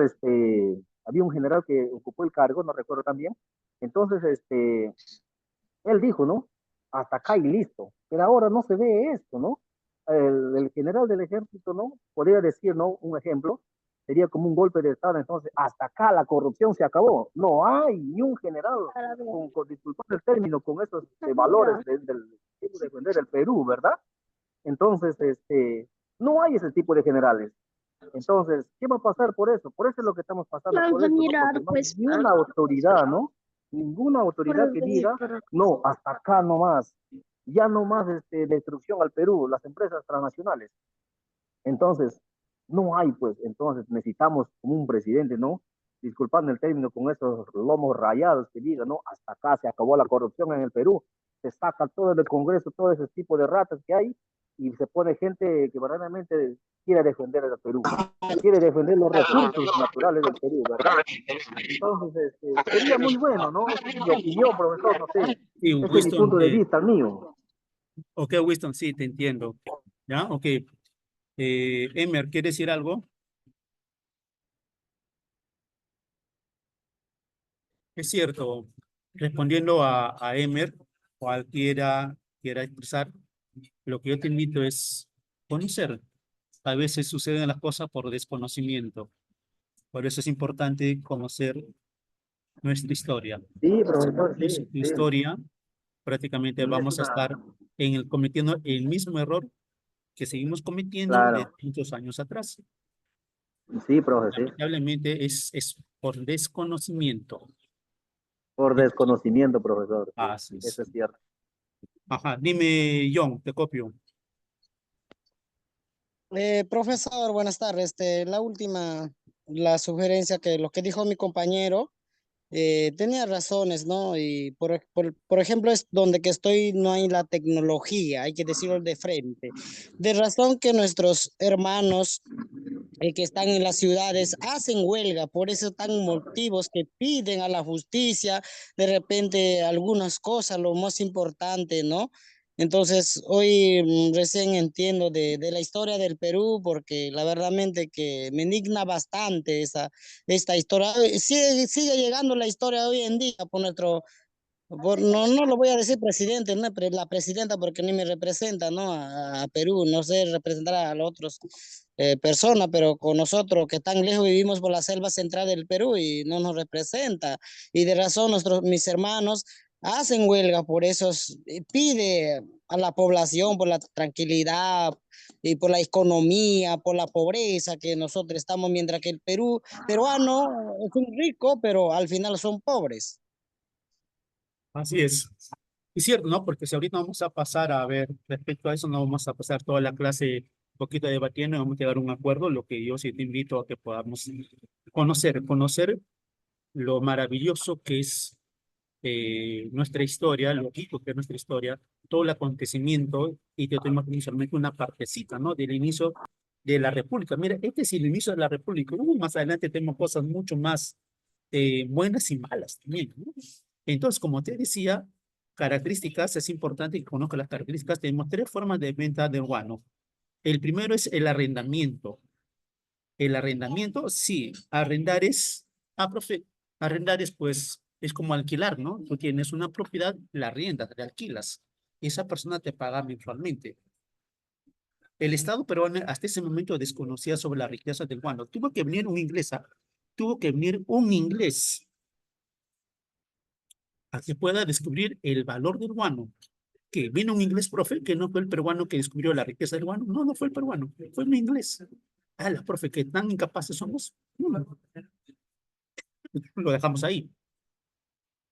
había un general que ocupó el cargo, no recuerdo también, entonces, él dijo, ¿no? Hasta acá y listo, pero ahora no se ve esto, ¿no? El general del ejército, ¿no? Podría decir, ¿no? Un ejemplo, sería como un golpe de Estado. Entonces, hasta acá la corrupción se acabó. No hay ni un general, disculpad el término, con esos valores del defender el Perú, ¿verdad? Entonces, no hay ese tipo de generales. Entonces, ¿qué va a pasar por eso? Por eso es lo que estamos pasando por eso, ¿no? Porque no hay ni una autoridad, ¿no? Ninguna autoridad que diga, no, hasta acá no más. Ya no más destrucción al Perú, las empresas transnacionales. Entonces, no hay, pues, entonces necesitamos como un presidente, ¿no? Disculpando el término, con esos lomos rayados que diga, ¿no? Hasta acá se acabó la corrupción en el Perú, se saca todo del Congreso, todo ese tipo de ratas que hay, y se pone gente que verdaderamente quiere defender el Perú, quiere defender los recursos naturales del Perú, ¿verdad? Entonces, sería muy bueno, ¿no? Es mi opinión, profesor, no sé, Sí, ese es mi Winston, punto de vista, mío. ok, Winston, sí, te entiendo. ¿Ya? Ok. Emer, ¿quieres decir algo? Es cierto, respondiendo a Emer, cualquiera quiera expresar, lo que yo te invito es conocer. A veces suceden las cosas por desconocimiento. Por eso es importante conocer nuestra historia. Sí, profesor, sí, Nuestra sí. historia, prácticamente Sí, vamos a estar cometiendo el mismo error que seguimos cometiendo claro. de muchos años atrás. Sí, profe, sí. Lamentablemente es por desconocimiento. Por desconocimiento, profesor. Sí, Así es. eso es cierto. Ajá, dime, John, te copio. Profesor, buenas tardes. La sugerencia que lo que dijo mi compañero, tenía razones, ¿no? Y por ejemplo, es donde que estoy no hay la tecnología, hay que decirlo de frente. De razón que nuestros hermanos que están en las ciudades hacen huelga, por eso están motivos que piden a la justicia, de repente algunas cosas, lo más importante, ¿no? Entonces, hoy recién entiendo de la historia del Perú, porque la verdadmente que me indigna bastante esta historia. Sigue llegando la historia hoy en día por no lo voy a decir presidente, no la presidenta porque ni me representa, ¿no? A Perú, no sé representar a los otros personas, pero con nosotros que tan lejos vivimos por la selva central del Perú y no nos representa. Y de razón mis hermanos hacen huelga, por eso pide a la población por la tranquilidad y por la economía, por la pobreza que nosotros estamos, mientras que el peruano es un rico, pero al final son pobres. Así es. Es cierto, ¿no? Porque si ahorita vamos a pasar a ver, respecto a eso, no vamos a pasar toda la clase un poquito debatiendo y vamos a llegar a un acuerdo, lo que yo sí te invito a que podamos conocer lo maravilloso que es nuestra historia, lo rico que es nuestra historia, todo el acontecimiento, y te tenemos inicialmente una partecita, ¿no? Del inicio de la República. Mira, este es el inicio de la República. Más adelante tenemos cosas mucho más buenas y malas también, ¿no? Entonces, como te decía, características, es importante que conozca las características. Tenemos tres formas de venta de guano. El primero es el arrendamiento. El arrendamiento, sí, profe, arrendar es pues, es como alquilar, ¿no? Tú tienes una propiedad, la arriendas, la alquilas. Esa persona te paga mensualmente. El Estado peruano hasta ese momento desconocía sobre la riqueza del guano. Tuvo que venir un inglés, tuvo que venir un inglés a que pueda descubrir el valor del guano. Que vino un inglés, profe, que no fue el peruano que descubrió la riqueza del guano. No, no fue el peruano, fue un inglés. La profe, que tan incapaces somos. Lo dejamos ahí.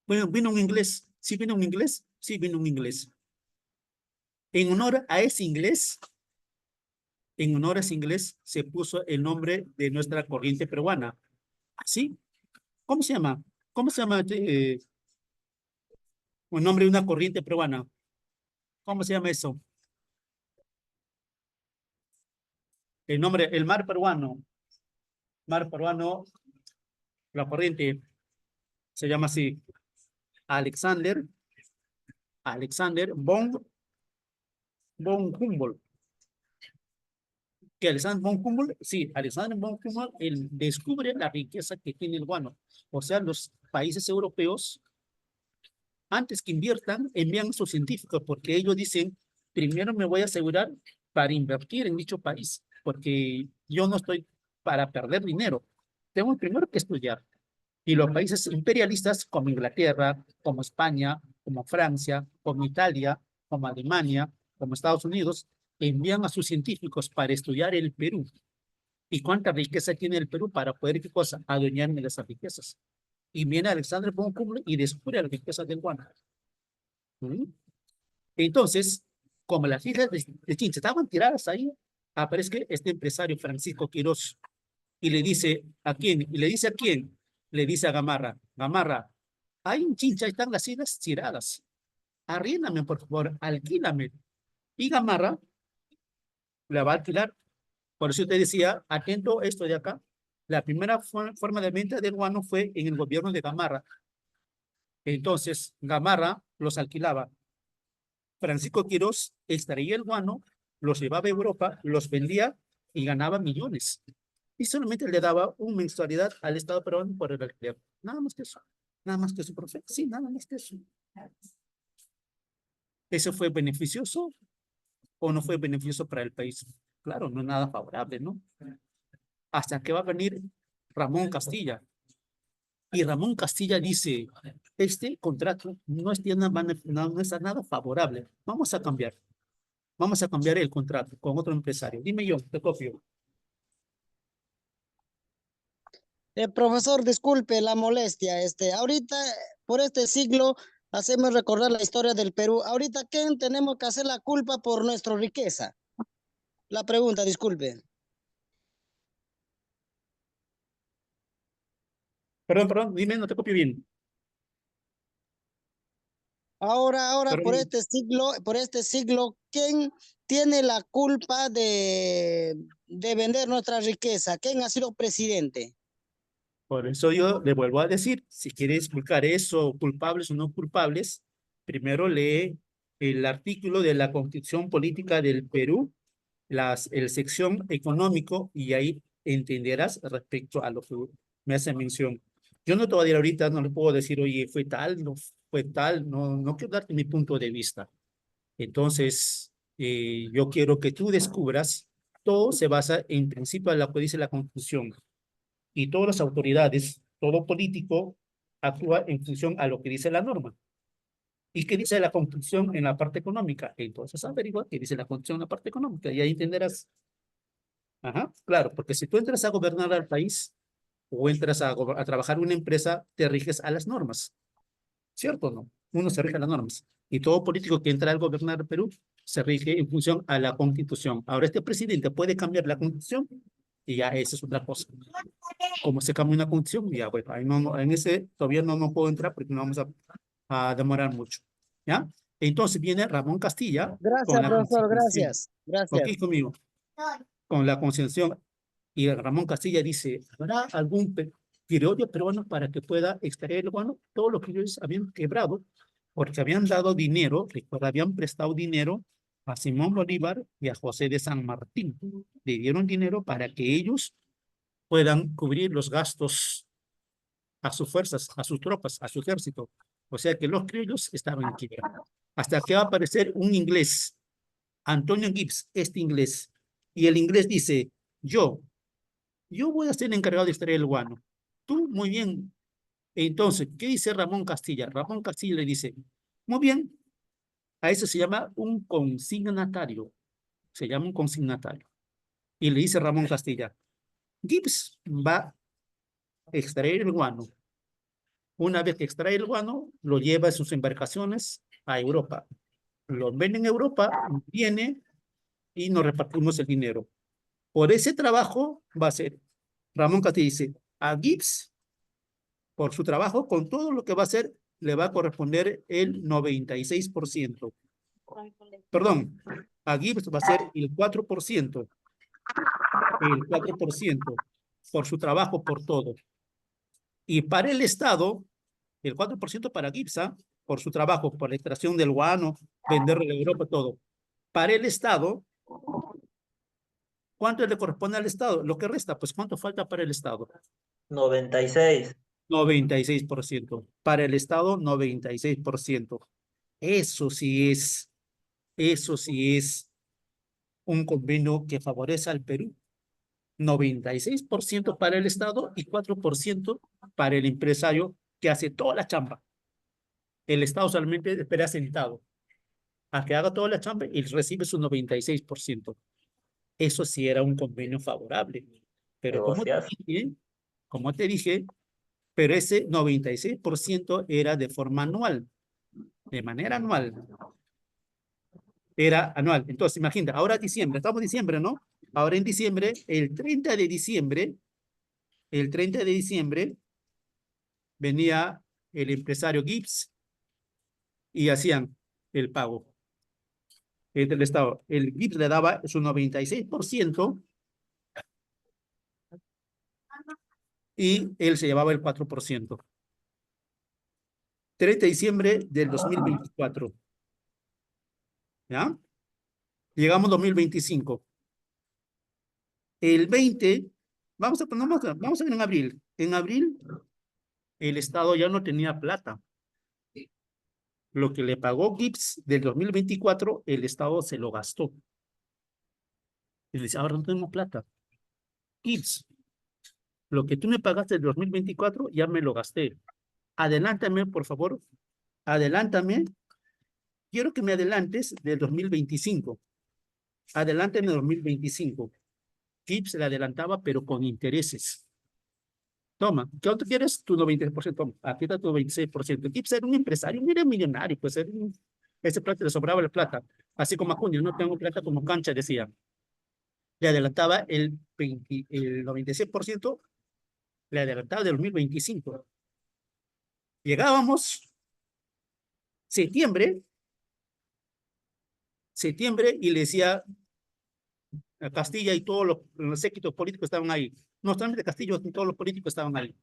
Bueno, vino un inglés. ¿Sí vino un inglés? Sí vino un inglés. En honor a ese inglés, se puso el nombre de nuestra corriente peruana. ¿Así? ¿Cómo se llama? ¿Cómo se llama el nombre de una corriente peruana? ¿Cómo se llama eso? El nombre, el mar peruano. Mar peruano, la corriente se llama así. Alexander von Humboldt. Que Alexander von Humboldt, sí, Alexander von Humboldt, él descubre la riqueza que tiene el guano. O sea, los países europeos, antes que inviertan, envían a sus científicos, porque ellos dicen, primero me voy a asegurar para invertir en dicho país, porque yo no estoy para perder dinero. Tengo primero que estudiar. Y los países imperialistas como Inglaterra, como España, como Francia, como Italia, como Alemania, como Estados Unidos, envían a sus científicos para estudiar el Perú. ¿Y cuánta riqueza tiene el Perú para poder, qué cosa? Adueñarme de esas riquezas? Y viene Alexander von Humboldt y descubre las riquezas del guano. ¿Mm? Entonces, como las islas de Chincha estaban tiradas ahí, aparece este empresario Francisco Quirós y le dice a quién, y le dice a quién, le dice a Gamarra, Gamarra, hay un Chincha, están las islas tiradas, arríendame por favor, alquílame. Y Gamarra la va a alquilar. Por eso te decía, atento esto de acá, la primera forma de venta del guano fue en el gobierno de Gamarra. Entonces, Gamarra los alquilaba. Francisco Quirós extraía el guano, los llevaba a Europa, los vendía y ganaba millones. Y solamente le daba una mensualidad al Estado peruano por el alquiler. Nada más que eso. Nada más que eso, profe. Sí, nada más que eso. ¿Eso fue beneficioso o no fue beneficioso para el país? Claro, no es nada favorable, ¿no? Hasta que va a venir Ramón Castilla. Y Ramón Castilla dice, este contrato no es nada favorable. Vamos a cambiar. Vamos a cambiar el contrato con otro empresario. Dime yo, te copio. Profesor, disculpe la molestia. Ahorita, por este siglo, hacemos recordar la historia del Perú. Ahorita, ¿quién tenemos que hacer la culpa por nuestra riqueza? La pregunta, disculpe. Perdón, dime, no te copio bien. Ahora, Perdón. por este siglo, ¿quién tiene la culpa de vender nuestra riqueza? ¿Quién ha sido presidente? Por eso yo le vuelvo a decir, si quiere explicar eso, culpables o no culpables, primero lee el artículo de la Constitución Política del Perú, el sección económico, y ahí entenderás respecto a lo que me hace mención. Yo no te voy a decir ahorita, no le puedo decir, oye, fue tal, no fue tal, no quiero darte mi punto de vista. Entonces, yo quiero que tú descubras, todo se basa en principio en lo que dice la Constitución. Y todas las autoridades, todo político, actúa en función a lo que dice la norma. ¿Y qué dice la Constitución en la parte económica? Entonces averigua qué dice la Constitución en la parte económica y ahí entenderás. Ajá, claro, porque si tú entras a gobernar al país o entras a trabajar en una empresa, te riges a las normas. ¿Cierto o no? Uno se rige a las normas. Y todo político que entra a gobernar el Perú se rige en función a la Constitución. Ahora, este presidente puede cambiar la Constitución y ya esa es otra cosa. Como se cambia una Constitución, ya, bueno, ahí en ese todavía no puedo entrar porque no vamos a demorar mucho. ¿Ya? Entonces viene Ramón Castilla Gracias, con la profesor, Constitución. gracias. Gracias. Ok, conmigo. Con la Constitución. Y Ramón Castilla dice, ¿habrá algún periodo peruano para que pueda extraer el guano? Todos los criollos habían quebrado porque habían dado dinero, recuerda, habían prestado dinero a Simón Bolívar y a José de San Martín. Le dieron dinero para que ellos puedan cubrir los gastos a sus fuerzas, a sus tropas, a su ejército. O sea que los criollos estaban en quiebra. Hasta que va a aparecer un inglés, Antonio Gibbs, este inglés. Y el inglés dice, yo voy a ser el encargado de extraer el guano. Tú, muy bien. Entonces, ¿qué dice Ramón Castilla? Ramón Castilla le dice, muy bien, a eso se llama un consignatario. Se llama un consignatario. Y le dice Ramón Castilla, Gibbs va a extraer el guano. Una vez que extrae el guano, lo lleva en sus embarcaciones a Europa. Lo vende en Europa, viene y nos repartimos el dinero. Por ese trabajo va a ser, Ramón Castilla dice, a Gibbs, por su trabajo, con todo lo que va a hacer, le va a corresponder el 96%. Perdón, a Gibbs va a ser el 4%. El 4% por su trabajo, por todo. Y para el Estado, el 4% para Gibbs, por su trabajo, por la extracción del guano, venderlo en Europa, todo. Para el Estado, ¿cuánto le corresponde al Estado? Lo que resta, pues ¿cuánto falta para el Estado? 96. 96%. Para el Estado, 96%. Eso sí es un convenio que favorece al Perú. 96% para el Estado y 4% para el empresario que hace toda la chamba. El Estado solamente espera sentado a que haga toda la chamba y recibe su 96%. Eso sí era un convenio favorable. Pero como te dije, pero ese 96% era de forma anual, de manera anual. Era anual. Entonces, imagínate, ahora diciembre, estamos en diciembre, ¿no? Ahora en diciembre, el 30 de diciembre, venía el empresario Gibbs y hacían el pago del Estado. El Gibbs le daba su 96% y él se llevaba el 4%. 30 de diciembre del 2024. ¿Ya? Llegamos 2025. El 20, vamos a ver en abril. En abril, el Estado ya no tenía plata. Lo que le pagó Gibbs del 2024, el Estado se lo gastó. Y dice, ahora no tengo plata. Gibbs, lo que tú me pagaste del 2024, ya me lo gasté. Adelántame, por favor. Adelántame. Quiero que me adelantes del 2025. Adelántame del 2025. Gibbs le adelantaba, pero con intereses. Toma, ¿cuánto quieres? Tu 96%. Toma, aquí está tu 26%. Gibbs era un empresario, era millonario, pues ese plata le sobraba la plata. Así como Acuña, no tengo plata como cancha, decía. Le adelantaba el 96%, le adelantaba del 2025. Llegábamos septiembre y le decía a Castilla y todos los séquitos políticos estaban ahí. No solamente Castillo, todos los políticos estaban ahí.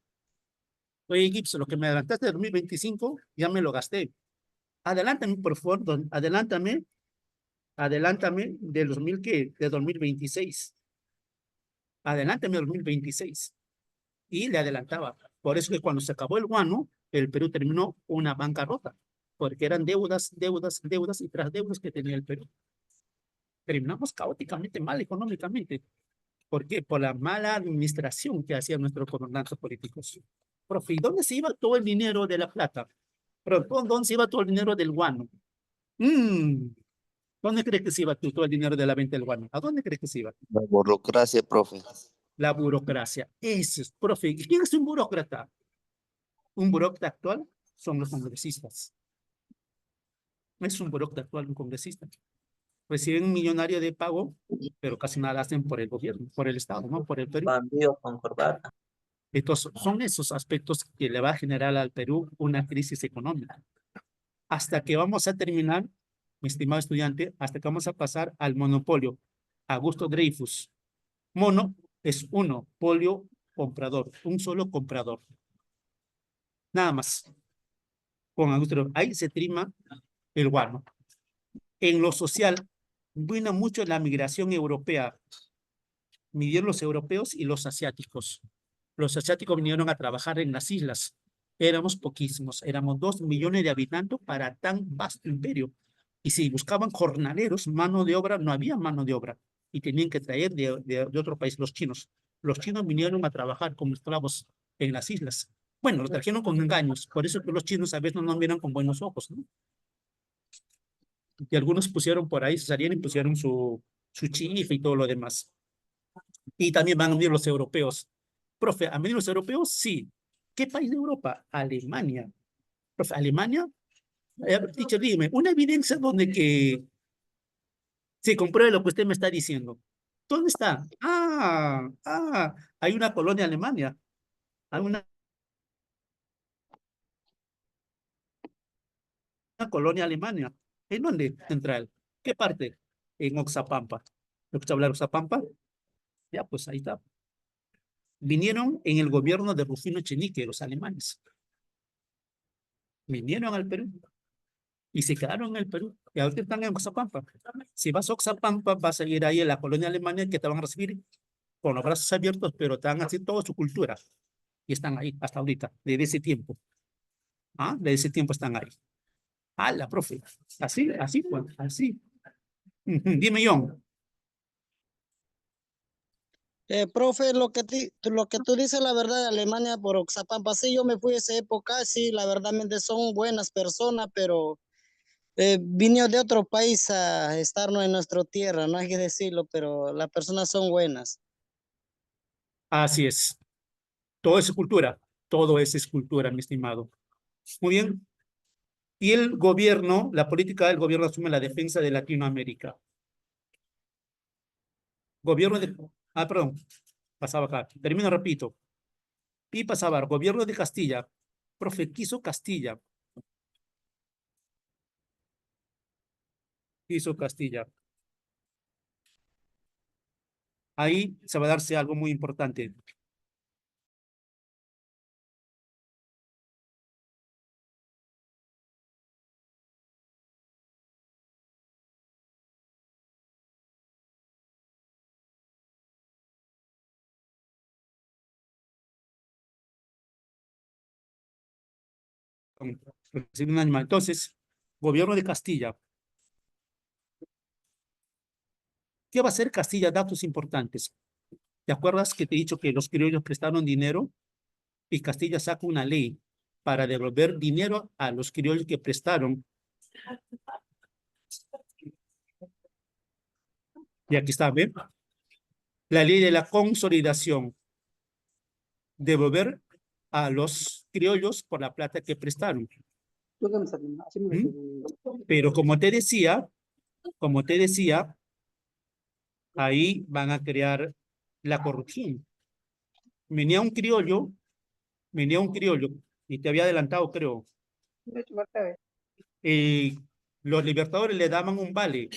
Oye, Gibbs, lo que me adelantaste del 2025, ya me lo gasté. Adelántame, por favor, adelántame del 2000, ¿qué? De 2026. Adelántame del 2026. Y le adelantaba. Por eso que cuando se acabó el guano, el Perú terminó una bancarrota, porque eran deudas y tras deudas que tenía el Perú. Terminamos caóticamente mal económicamente. ¿Por qué? Por la mala administración que hacían nuestros gobernantes políticos. Profe, ¿y dónde se iba todo el dinero de la plata? Pero ¿dónde se iba todo el dinero del guano? ¿Dónde crees que se iba todo el dinero de la venta del guano? ¿A dónde crees que se iba? La burocracia, profe. La burocracia. Eso es, profe. ¿Quién es un burócrata? Un burócrata actual son los congresistas. Es un burócrata actual, un congresista. Reciben un millonario de pago, pero casi nada hacen por el gobierno, por el Estado, ¿no? Por el Perú. Bandidos con corbata. Entonces, son esos aspectos que le va a generar al Perú una crisis económica. Hasta que vamos a terminar, mi estimado estudiante, hasta que vamos a pasar al monopolio. Augusto Dreyfus. Mono es uno, polio, comprador, un solo comprador. Nada más. Con Augusto, ahí se trima el guano. En lo social, vino mucho la migración europea. Midieron los europeos y los asiáticos. Los asiáticos vinieron a trabajar en las islas. Éramos poquísimos, éramos 2 millones de habitantes para tan vasto imperio. Y si buscaban jornaleros, mano de obra, no había mano de obra. Y tenían que traer de otro país, los chinos. Los chinos vinieron a trabajar como esclavos en las islas. Bueno, los trajeron con engaños. Por eso que los chinos a veces no nos miran con buenos ojos, ¿no? Y algunos pusieron por ahí, salían y pusieron su chifa y todo lo demás. Y también van a venir los europeos. Profe, ¿han venido los europeos? Sí. ¿Qué país de Europa? Alemania. Profe, ¿Alemania? Teacher, dime, una evidencia donde que se compruebe lo que usted me está diciendo. ¿Dónde está? Hay una colonia Alemania. Hay una colonia Alemania. ¿En dónde? Central. ¿Qué parte? En Oxapampa. ¿Lo que hablar Oxapampa? Ya, pues ahí está. Vinieron en el gobierno de Rufino Echenique, los alemanes. Vinieron al Perú y se quedaron en el Perú. Y ahorita están en Oxapampa. Si vas a Oxapampa, vas a ir ahí a la colonia alemana que te van a recibir con los brazos abiertos, pero te van a hacer toda su cultura. Y están ahí hasta ahorita, desde ese tiempo. Desde ese tiempo están ahí. La profe. Así, pues, así. Dime, John. Profe, lo que tú dices, la verdad, de Alemania por Oxapampa, sí, yo me fui a esa época, sí, la verdad, son buenas personas, pero vino de otro país a estarnos en nuestra tierra, no hay que decirlo, pero las personas son buenas. Así es. Todo es cultura. Todo es cultura, mi estimado. Muy bien. Y el gobierno, la política del gobierno asume la defensa de Latinoamérica. Gobierno de... Ah, perdón. Pasaba acá. Termino, repito. Y pasaba, gobierno de Castilla. Profe, quiso Castilla. Quiso Castilla. Ahí se va a darse algo muy importante. Un animal. Entonces, gobierno de Castilla. ¿Qué va a hacer Castilla? Datos importantes. ¿Te acuerdas que te he dicho que los criollos prestaron dinero? Y Castilla saca una ley para devolver dinero a los criollos que prestaron. Y aquí está, ¿ven? La ley de la consolidación. Devolver a los criollos por la plata que prestaron. Pero como te decía, ahí van a crear la corrupción. Venía un criollo, y te había adelantado, creo. Los libertadores le daban un vale.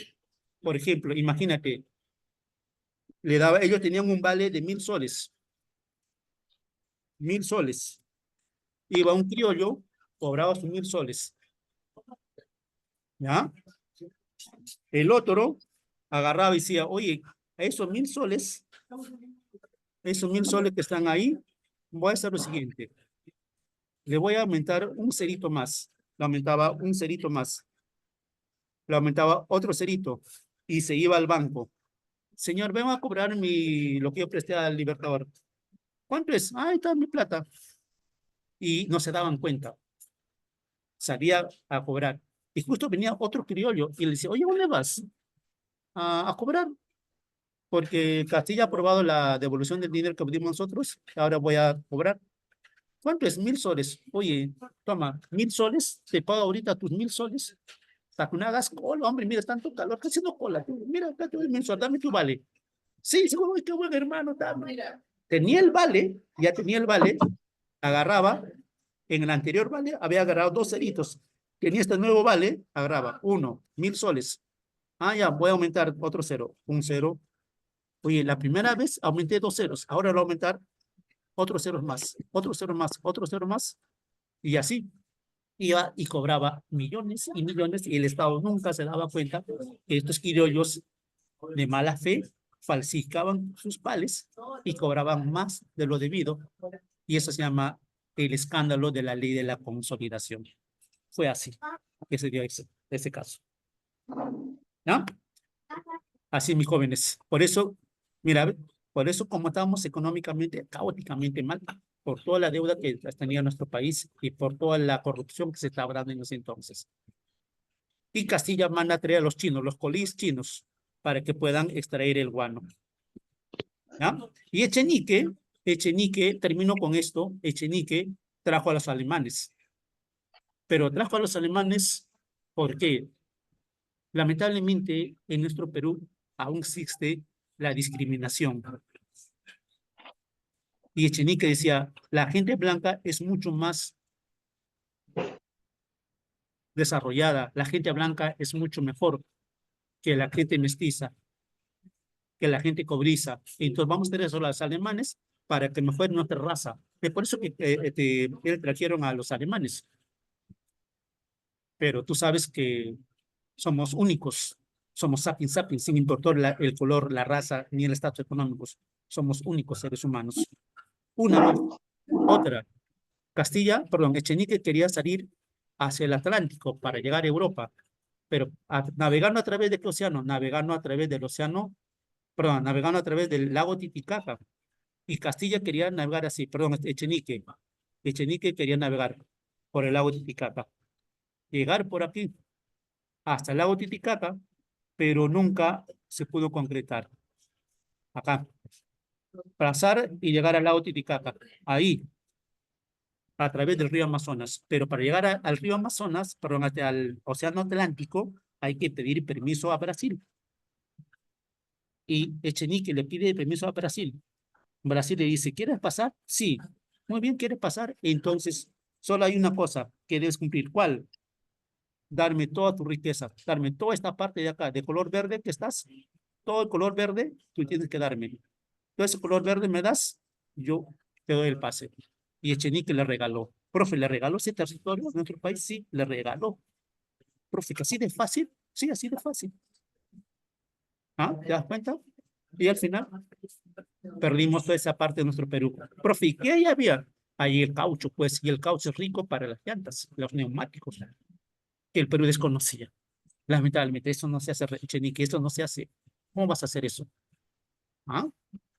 Por ejemplo, imagínate, ellos tenían un vale de 1.000 soles. 1.000 soles. Iba un criollo, cobraba sus 1.000 soles. ¿Ya? El otro agarraba y decía, oye, a esos 1.000 soles que están ahí, voy a hacer lo siguiente. Le voy a aumentar un cerito más. Le aumentaba un cerito más. Le aumentaba otro cerito. Y se iba al banco. Señor, vengo a cobrar lo que yo presté al Libertador. ¿Cuánto es? Ah, ahí está mi plata. Y no se daban cuenta. Salía a cobrar. Y justo venía otro criollo y le decía, oye, ¿dónde vas? A cobrar. Porque Castilla ha aprobado la devolución del dinero que pedimos nosotros. Ahora voy a cobrar. ¿Cuánto es? 1.000 soles. Oye, toma, 1.000 soles. Te pago ahorita tus 1.000 soles. Para que no hagas cola, hombre. Mira, tanto calor. Está haciendo cola. Mira, acá te doy 1.000 soles. Dame tu vale. Sí, seguro, qué buen hermano. Dame. Tenía el vale. Ya tenía el vale. Agarraba. En el anterior vale había agarrado 2 ceritos. Tenía este nuevo vale. Agarraba 1.000 soles. Ah, ya, voy a aumentar otro cero. Un cero. Oye, la primera vez aumenté 2 ceros. Ahora lo voy a aumentar otros ceros más, otros ceros más, otros ceros más. Y así iba y cobraba millones y millones. Y el Estado nunca se daba cuenta que estos criollos de mala fe falsificaban sus vales y cobraban más de lo debido. Y eso se llama el escándalo de la ley de la consolidación. Fue así que se dio ese caso. ¿No? Así, mis jóvenes. Por eso, mira, por eso como estábamos económicamente, caóticamente mal, por toda la deuda que tenía nuestro país y por toda la corrupción que se estaba dando en ese entonces. Y Castilla manda a traer a los chinos, los colís chinos, para que puedan extraer el guano. ¿Ya? Y Echenique terminó con esto. Echenique trajo a los alemanes. Pero trajo a los alemanes, ¿por qué? Lamentablemente, en nuestro Perú aún existe la discriminación. Y Echenique decía, la gente blanca es mucho más desarrollada, la gente blanca es mucho mejor que la gente mestiza, que la gente cobriza. Entonces vamos a tener eso a los alemanes para que mejoren nuestra raza. Es por eso que trajeron a los alemanes. Pero tú sabes que somos únicos, somos sapiens sapiens, sin importar el color, la raza, ni el estatus económico. Somos únicos seres humanos. Una más. Otra. Echenique quería salir hacia el Atlántico para llegar a Europa, pero navegando a través de qué océano? Navegando a través del océano perdón, navegando a través del lago Titicaca. Y Castilla quería navegar así, perdón, Echenique. Echenique quería navegar por el lago Titicaca. Llegar por aquí hasta el lago Titicaca, pero nunca se pudo concretar. Acá. Pasar y llegar al lago Titicaca. Ahí, a través del río Amazonas. Pero para llegar al río Amazonas, perdón, al Océano Atlántico, hay que pedir permiso a Brasil. Y Echenique le pide permiso a Brasil. Brasil le dice, ¿quieres pasar? Sí. Muy bien, ¿quieres pasar? Entonces, solo hay una cosa que debes cumplir. ¿Cuál? Darme toda tu riqueza, darme toda esta parte de acá, de color verde que estás, todo el color verde, tú tienes que darme. Todo ese color verde me das, yo te doy el pase. Y Echenique le regaló. Profe, ¿le regaló ese territorio a nuestro país? Sí, le regaló. Profe, que así de fácil, sí, así de fácil. ¿Ah? ¿Te das cuenta? Y al final perdimos toda esa parte de nuestro Perú. Profe, ¿y qué ahí había? Ahí el caucho, pues, y el caucho es rico para las llantas, los neumáticos, que el Perú desconocía. Lamentablemente, eso no se hace, Echenique, eso no se hace. ¿Cómo vas a hacer eso? ¿Ah?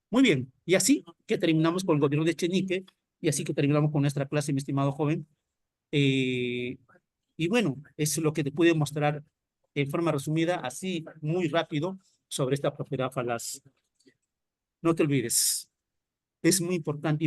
Muy bien. Y así que terminamos con el gobierno de Echenique, y así que terminamos con nuestra clase, mi estimado joven. Y bueno, es lo que te pude mostrar en forma resumida, así, muy rápido, sobre esta propiedad falaz. No te olvides, es muy importante.